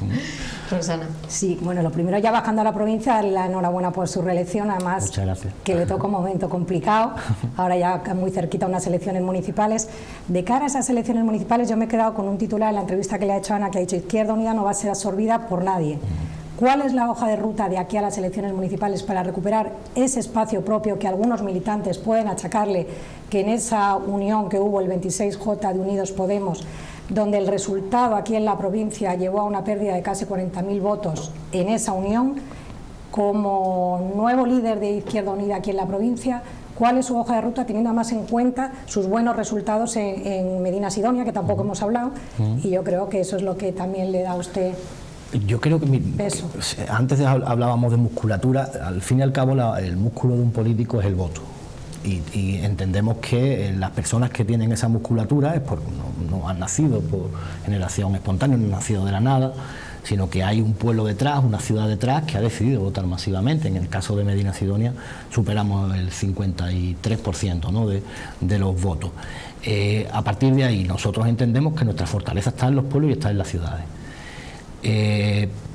Rosana. Sí, bueno, lo primero, ya bajando a la provincia, la enhorabuena por su reelección, además. Muchas gracias. Que le toca un momento complicado, ahora ya muy cerquita unas elecciones municipales. De cara a esas elecciones municipales, yo me he quedado con un titular en la entrevista que le ha hecho Ana, que ha dicho: Izquierda Unida no va a ser absorbida por nadie. ¿Cuál es la hoja de ruta de aquí a las elecciones municipales para recuperar ese espacio propio que algunos militantes pueden achacarle, que en esa unión que hubo el 26J de Unidos Podemos, donde el resultado aquí en la provincia llevó a una pérdida de casi 40.000 votos en esa unión, como nuevo líder de Izquierda Unida aquí en la provincia, cuál es su hoja de ruta teniendo además en cuenta sus buenos resultados en Medina Sidonia, que tampoco hemos hablado, y yo creo que eso es lo que también le da a usted. Yo creo que antes hablábamos de musculatura, al fin y al cabo el músculo de un político es el voto. Y entendemos que las personas que tienen esa musculatura es porque no han nacido por generación espontánea, no han nacido de la nada, sino que hay un pueblo detrás, una ciudad detrás que ha decidido votar masivamente. En el caso de Medina Sidonia superamos el 53%, ¿no?, de los votos. A partir de ahí nosotros entendemos que nuestra fortaleza está en los pueblos y está en las ciudades.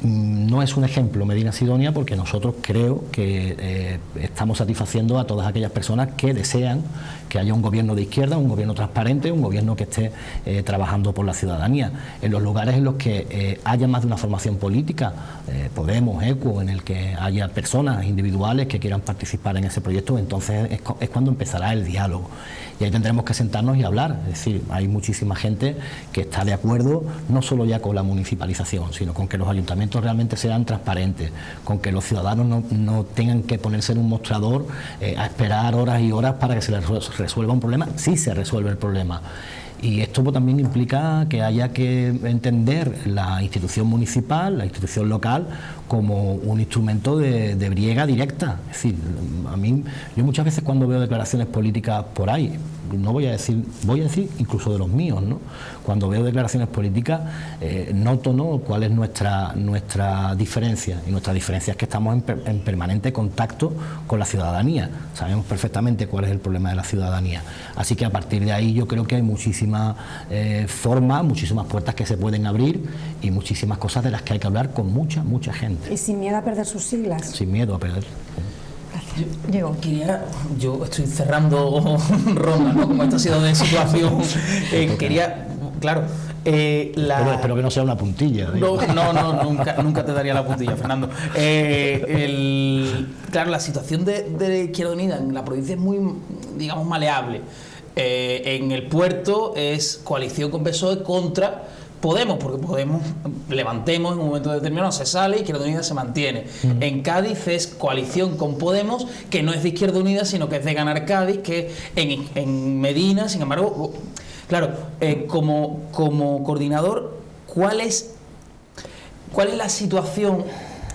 No no es un ejemplo Medina Sidonia, porque nosotros creo que estamos satisfaciendo a todas aquellas personas que desean que haya un gobierno de izquierda, un gobierno transparente, un gobierno que esté trabajando por la ciudadanía. En los lugares en los que haya más de una formación política, Podemos, ECO, en el que haya personas individuales que quieran participar en ese proyecto, entonces es cuando empezará el diálogo. Y ahí tendremos que sentarnos y hablar. Es decir, hay muchísima gente que está de acuerdo no solo ya con la municipalización, sino con que los ayuntamientos realmente sean transparentes, con que los ciudadanos no tengan que ponerse en un mostrador a esperar horas y horas para que se les resuelva un problema. Sí se resuelve el problema. Y esto también implica que haya que entender la institución municipal, la institución local, como un instrumento de briega directa. Es decir, yo muchas veces cuando veo declaraciones políticas por ahí, voy a decir incluso de los míos, ¿no? Cuando veo declaraciones políticas noto, ¿no?, cuál es nuestra diferencia, y nuestra diferencia es que estamos en permanente contacto con la ciudadanía, sabemos perfectamente cuál es el problema de la ciudadanía, así que a partir de ahí yo creo que hay muchísimas formas, muchísimas puertas que se pueden abrir y muchísimas cosas de las que hay que hablar con mucha gente. Y sin miedo a perder sus siglas. Sin miedo a perder. Yo estoy cerrando ronda, ¿no? Como esta ha sido de situación, claro. Pero espero que no sea una puntilla. No, nunca te daría la puntilla, Fernando. Claro, la situación de Izquierda Unida en la provincia es muy, digamos, maleable. En el puerto es coalición con PSOE contra Podemos, porque Podemos, Levantemos en un momento determinado se sale y Izquierda Unida se mantiene. En Cádiz es coalición con Podemos, que no es de Izquierda Unida, sino que es de Ganar Cádiz, que en Medina, sin embargo, claro, como coordinador, ¿cuál es la situación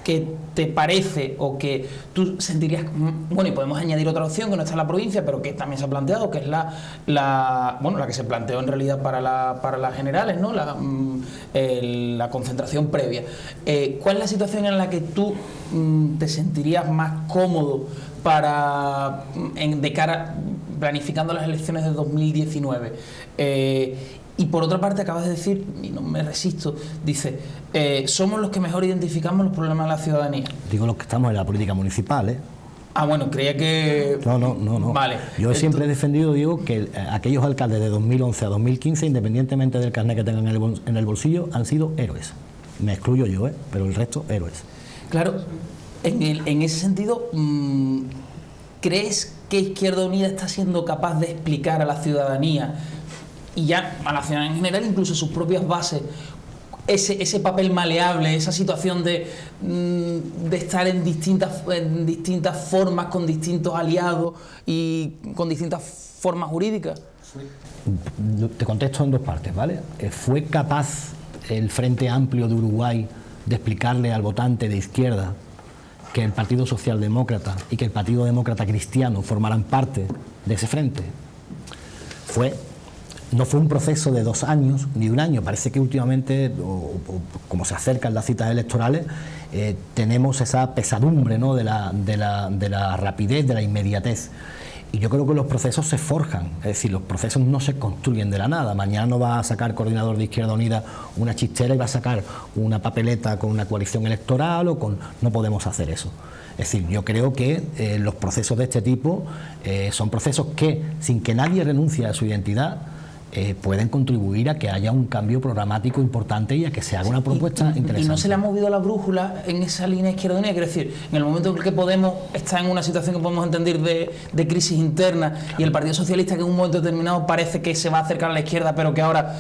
que te parece o que tú sentirías, bueno, y podemos añadir otra opción que no está en la provincia, pero que también se ha planteado, que es la que se planteó en realidad para las generales, ¿no? La concentración previa. ¿Cuál es la situación en la que tú te sentirías más cómodo de cara planificando las elecciones de 2019? Y por otra parte acabas de decir, y no me resisto, dice, somos los que mejor identificamos los problemas de la ciudadanía. Digo los que estamos en la política municipal, ¿eh? Ah, bueno, creía que... No. Vale. Yo siempre he defendido, digo, que aquellos alcaldes de 2011 a 2015, independientemente del carnet que tengan en el bolsillo, han sido héroes. Me excluyo yo, pero el resto, héroes. Claro, en ese sentido, ¿crees que Izquierda Unida está siendo capaz de explicar a la ciudadanía, y ya a la ciudadanía en general, incluso sus propias bases, ese papel maleable, esa situación de estar en distintas formas, con distintos aliados y con distintas formas jurídicas? Te contesto en dos partes, ¿vale? ¿Fue capaz el Frente Amplio de Uruguay de explicarle al votante de izquierda que el Partido Socialdemócrata y que el Partido Demócrata Cristiano formaran parte de ese frente? No fue un proceso de 2 años ni de 1 año. Parece que últimamente, como se acercan las citas electorales, tenemos esa pesadumbre, ¿no?, de la rapidez, de la inmediatez. Y yo creo que los procesos se forjan, es decir, los procesos no se construyen de la nada. Mañana no va a sacar coordinador de Izquierda Unida una chistera y va a sacar una papeleta con una coalición electoral no podemos hacer eso. Es decir, yo creo que los procesos de este tipo son procesos que, sin que nadie renuncie a su identidad, pueden contribuir a que haya un cambio programático importante y a que se haga una propuesta interesante. ¿Y no se le ha movido la brújula en esa línea Izquierda Unida? Quiero decir, en el momento en que Podemos está en una situación que podemos entender de crisis interna, y el Partido Socialista, que en un momento determinado parece que se va a acercar a la izquierda, pero que ahora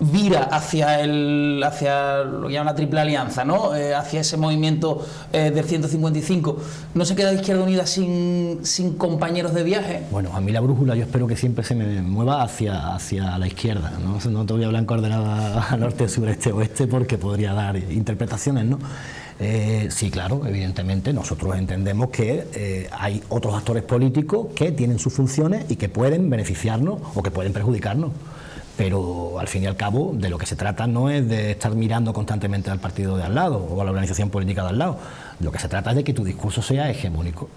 vira hacia lo que llaman la triple alianza, ¿no? Hacia ese movimiento del 155, ¿no se queda Izquierda Unida sin compañeros de viaje? Bueno, a mí la brújula yo espero que siempre se me mueva hacia la izquierda, ¿no? No te voy a hablar en coordenada norte, sur, este, oeste, porque podría dar interpretaciones, ¿no? Sí, claro, evidentemente nosotros entendemos que hay otros actores políticos que tienen sus funciones y que pueden beneficiarnos o que pueden perjudicarnos. Pero al fin y al cabo de lo que se trata no es de estar mirando constantemente al partido de al lado o a la organización política de al lado. Lo que se trata es de que tu discurso sea hegemónico.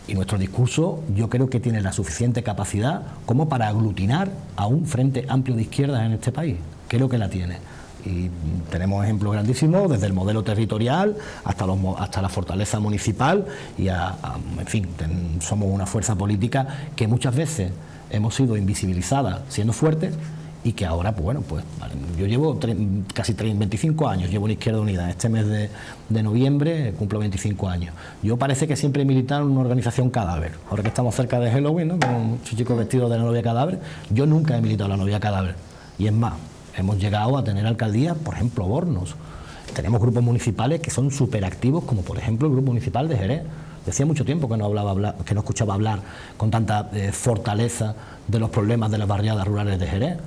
Y nuestro discurso yo creo que tiene la suficiente capacidad como para aglutinar a un frente amplio de izquierdas en este país. Creo que la tiene. Y tenemos ejemplos grandísimos, desde el modelo territorial hasta la fortaleza municipal y en fin, somos una fuerza política que muchas veces hemos sido invisibilizadas siendo fuertes y que ahora, pues bueno, pues vale, yo llevo casi 25 años, llevo en Izquierda Unida, este mes de noviembre cumplo 25 años. Yo parece que siempre he militado en una organización cadáver, ahora que estamos cerca de Halloween, ¿no?, con un chico vestido de la novia cadáver, yo nunca he militado en la novia cadáver, y es más, hemos llegado a tener alcaldías, por ejemplo, Bornos. Tenemos grupos municipales que son súper activos, como por ejemplo el grupo municipal de Jerez. Decía mucho tiempo que no escuchaba hablar con tanta fortaleza de los problemas de las barriadas rurales de Jerez.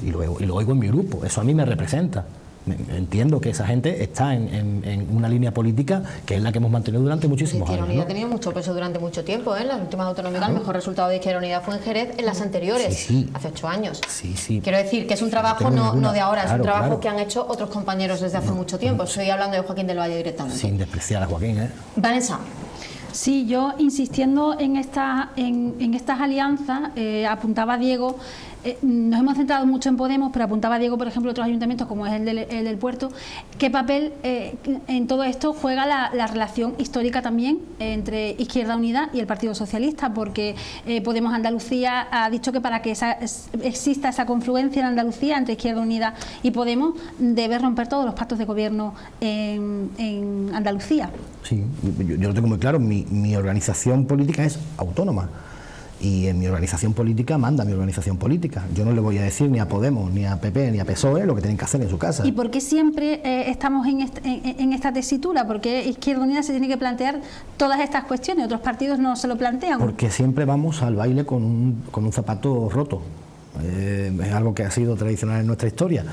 Y lo oigo en mi grupo, eso a mí me representa. Entiendo que esa gente está en una línea política que es la que hemos mantenido durante muchísimos años. Izquierda Unida ¿no? ha tenido mucho peso durante mucho tiempo, ¿eh? En las últimas autonómicas el mejor resultado de Izquierda Unida fue en Jerez, en las anteriores, sí. hace 8 años. Sí. Quiero decir que es un trabajo no de ahora, claro, es un trabajo claro. que han hecho otros compañeros desde hace mucho tiempo. Estoy hablando de Joaquín del Valle directamente. Sin despreciar a Joaquín, ¿eh? Vanessa. Sí, yo insistiendo en estas alianzas, apuntaba Diego, nos hemos centrado mucho en Podemos, pero apuntaba Diego, por ejemplo, otros ayuntamientos como es el del Puerto. ¿Qué papel en todo esto juega la relación histórica también entre Izquierda Unida y el Partido Socialista? Porque Podemos Andalucía ha dicho que para que exista esa confluencia en Andalucía entre Izquierda Unida y Podemos debe romper todos los pactos de gobierno en Andalucía. Sí, yo lo tengo muy claro, mi organización política es autónoma y en mi organización política manda mi organización política. Yo no le voy a decir ni a Podemos, ni a PP, ni a PSOE lo que tienen que hacer en su casa. ¿Y por qué siempre estamos en esta tesitura? ¿Por qué Izquierda Unida se tiene que plantear todas estas cuestiones? Otros partidos no se lo plantean. Porque siempre vamos al baile con un zapato roto. Es algo que ha sido tradicional en nuestra historia,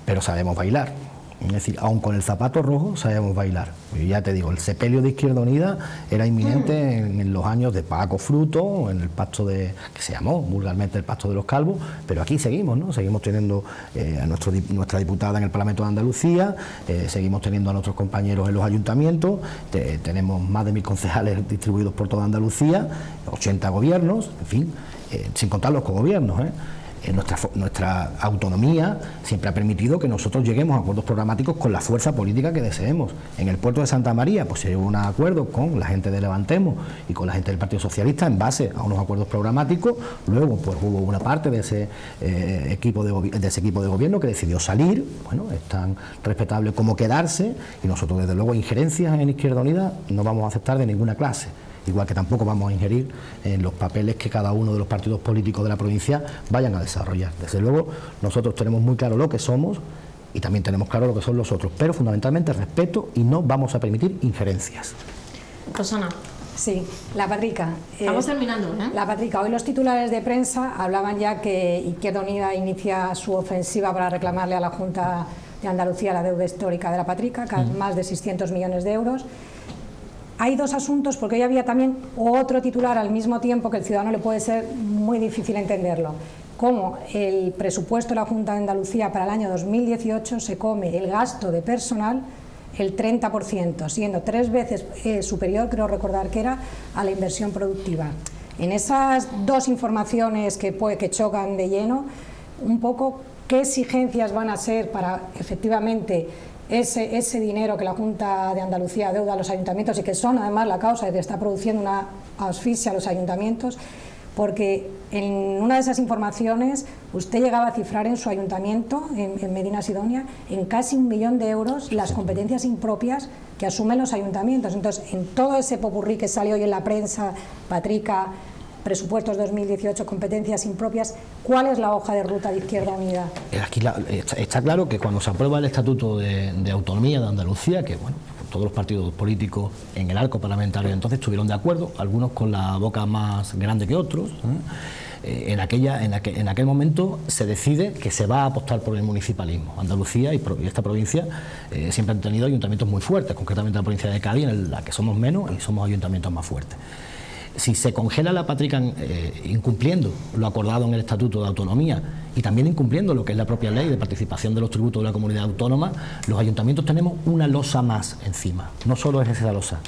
pero sabemos bailar. Es decir, aun con el zapato rojo sabemos bailar. Y ya te digo, el sepelio de Izquierda Unida era inminente en los años de Paco Fruto, en el pacto que se llamó vulgarmente el pacto de los calvos, pero aquí seguimos, ¿no? Seguimos teniendo a nuestra diputada en el Parlamento de Andalucía, seguimos teniendo a nuestros compañeros en los ayuntamientos, tenemos más de 1000 concejales distribuidos por toda Andalucía, 80 gobiernos, en fin, sin contar los cogobiernos, ¿eh? Nuestra autonomía siempre ha permitido que nosotros lleguemos a acuerdos programáticos con la fuerza política que deseemos. En el puerto de Santa María pues se llegó a un acuerdo con la gente de Levantemos y con la gente del Partido Socialista en base a unos acuerdos programáticos. Luego pues hubo una parte de ese equipo de gobierno que decidió salir. Bueno, es tan respetable como quedarse, y nosotros desde luego injerencias en Izquierda Unida no vamos a aceptar de ninguna clase. Igual que tampoco vamos a ingerir en los papeles que cada uno de los partidos políticos de la provincia vayan a desarrollar. Desde luego, nosotros tenemos muy claro lo que somos y también tenemos claro lo que son los otros, pero fundamentalmente respeto, y no vamos a permitir injerencias. Rosana. Sí, la Patrica. Estamos terminando, ¿eh? La Patrica, hoy los titulares de prensa hablaban ya que Izquierda Unida inicia su ofensiva para reclamarle a la Junta de Andalucía la deuda histórica de la Patrica, que es más de 600 millones de euros. Hay dos asuntos, porque hoy había también otro titular al mismo tiempo que el ciudadano le puede ser muy difícil entenderlo. Cómo el presupuesto de la Junta de Andalucía para el año 2018 se come el gasto de personal el 30%, siendo 3 veces superior, creo recordar que era, a la inversión productiva. En esas dos informaciones que chocan de lleno, un poco qué exigencias van a ser para efectivamente ese dinero que la Junta de Andalucía deuda a los ayuntamientos, y que son además la causa de que está produciendo una asfixia a los ayuntamientos, porque en una de esas informaciones usted llegaba a cifrar en su ayuntamiento, en Medina Sidonia, en casi 1 millón de euros las competencias impropias que asumen los ayuntamientos. Entonces, en todo ese popurrí que sale hoy en la prensa, Patrica, presupuestos 2018, competencias impropias, ¿cuál es la hoja de ruta de Izquierda Unida? Aquí está claro que cuando se aprueba el Estatuto de Autonomía de Andalucía, que bueno, todos los partidos políticos en el arco parlamentario entonces estuvieron de acuerdo, algunos con la boca más grande que otros, en aquel momento se decide que se va a apostar por el municipalismo. Andalucía y esta provincia siempre han tenido ayuntamientos muy fuertes, concretamente la provincia de Cádiz, en la que somos menos y somos ayuntamientos más fuertes. Si se congela la Patrica incumpliendo lo acordado en el Estatuto de Autonomía y también incumpliendo lo que es la propia ley de participación de los tributos de la comunidad autónoma, los ayuntamientos tenemos una losa más encima. No solo es esa losa,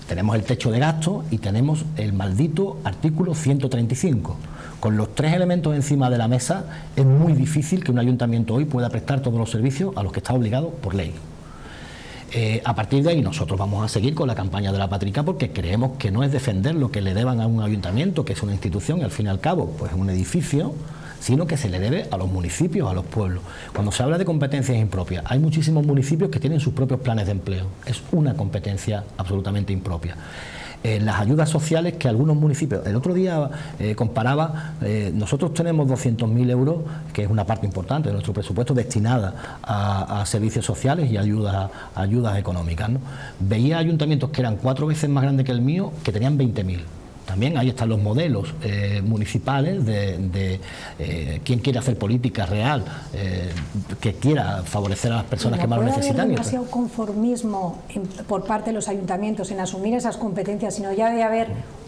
tenemos el techo de gasto y tenemos el maldito artículo 135. Con los 3 elementos encima de la mesa es muy difícil que un ayuntamiento hoy pueda prestar todos los servicios a los que está obligado por ley. A partir de ahí nosotros vamos a seguir con la campaña de la Patrica, porque creemos que no es defender lo que le deban a un ayuntamiento, que es una institución y al fin y al cabo pues es un edificio, sino que se le debe a los municipios, a los pueblos. Cuando se habla de competencias impropias, hay muchísimos municipios que tienen sus propios planes de empleo. Es una competencia absolutamente impropia. Las ayudas sociales que algunos municipios, el otro día comparaba, nosotros tenemos 200.000 euros, que es una parte importante de nuestro presupuesto, destinada a servicios sociales y ayudas económicas, ¿no? Veía ayuntamientos que eran 4 veces más grandes que el mío, que tenían 20.000. También ahí están los modelos municipales de quién quiere hacer política real, que quiera favorecer a las personas que más lo necesitan. ¿No puede haber demasiado conformismo por parte de los ayuntamientos en asumir esas competencias, sino ya debe haber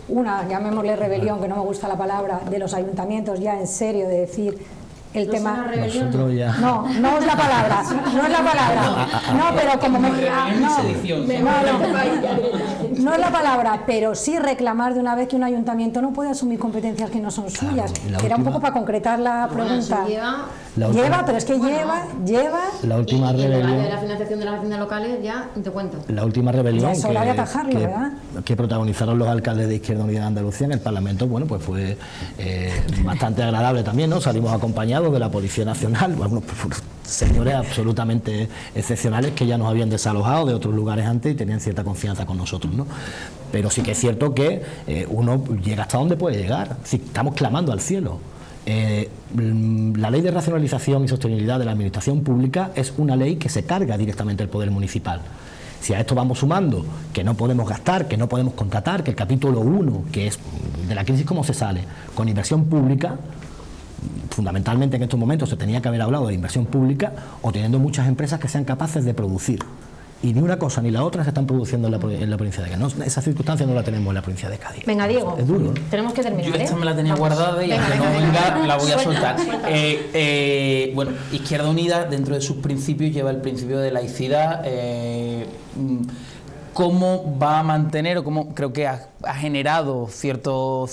una, llamémosle rebelión, que no me gusta la palabra, de los ayuntamientos ya en serio, de decir el tema... Nosotros ya... No es la palabra, no es la palabra. No, pero como me... No es la palabra, pero sí reclamar de una vez que un ayuntamiento no puede asumir competencias que no son suyas. Era un poco para concretar la pregunta. Lleva, pero es que lleva... La última rebelión... de la financiación de las haciendas locales, ya te cuento. La última rebelión eso, que protagonizaron los alcaldes de Izquierda Unida de Andalucía en el Parlamento, bueno, pues fue bastante agradable también, ¿no? Salimos acompañados de la Policía Nacional, bueno, pues, señores absolutamente excepcionales que ya nos habían desalojado de otros lugares antes y tenían cierta confianza con nosotros, ¿no? Pero sí que es cierto que uno llega hasta donde puede llegar, si estamos clamando al cielo. La ley de racionalización y sostenibilidad de la administración pública es una ley que se carga directamente el poder municipal. Si a esto vamos sumando que no podemos gastar, que no podemos contratar, que el capítulo 1, que es de la crisis cómo se sale, con inversión pública, fundamentalmente en estos momentos se tenía que haber hablado de inversión pública o teniendo muchas empresas que sean capaces de producir. Y ni una cosa ni la otra se están produciendo en la provincia de Cádiz. Esa circunstancia no la tenemos en la provincia de Cádiz. Venga, Diego, es duro, ¿no? Tenemos que terminar. Yo esta me la tenía guardada y aunque no venga la voy a soltar. Bueno, Izquierda Unida, dentro de sus principios, lleva el principio de laicidad. ¿Cómo va a mantener o cómo creo que ha generado ciertos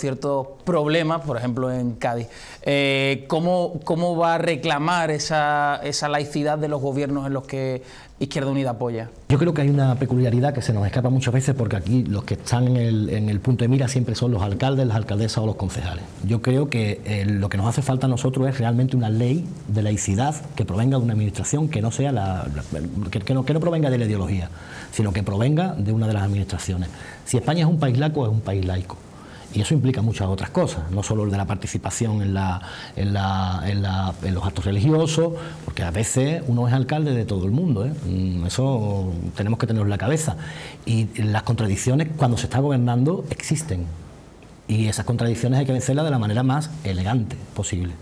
problemas, por ejemplo en Cádiz? ¿Cómo va a reclamar esa laicidad de los gobiernos en los que Izquierda Unida apoya? Yo creo que hay una peculiaridad que se nos escapa muchas veces, porque aquí los que están en el punto de mira siempre son los alcaldes, las alcaldesas o los concejales. Yo creo que lo que nos hace falta a nosotros es realmente una ley de laicidad que provenga de una administración que no sea que no provenga de la ideología, sino que provenga de una de las administraciones. Si España es un país laico, es un país laico. Y eso implica muchas otras cosas, no solo el de la participación en los actos religiosos, porque a veces uno es alcalde de todo el mundo, ¿eh? Eso tenemos que tenerlo en la cabeza. Y las contradicciones cuando se está gobernando existen. Y esas contradicciones hay que vencerlas de la manera más elegante posible.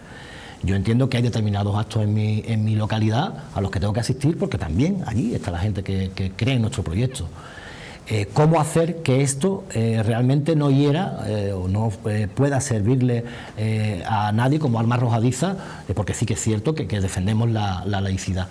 Yo entiendo que hay determinados actos en mi localidad a los que tengo que asistir, porque también allí está la gente que cree en nuestro proyecto. ¿Cómo hacer que esto realmente no hiera o no pueda servirle a nadie como arma arrojadiza? Porque sí que es cierto que defendemos la laicidad.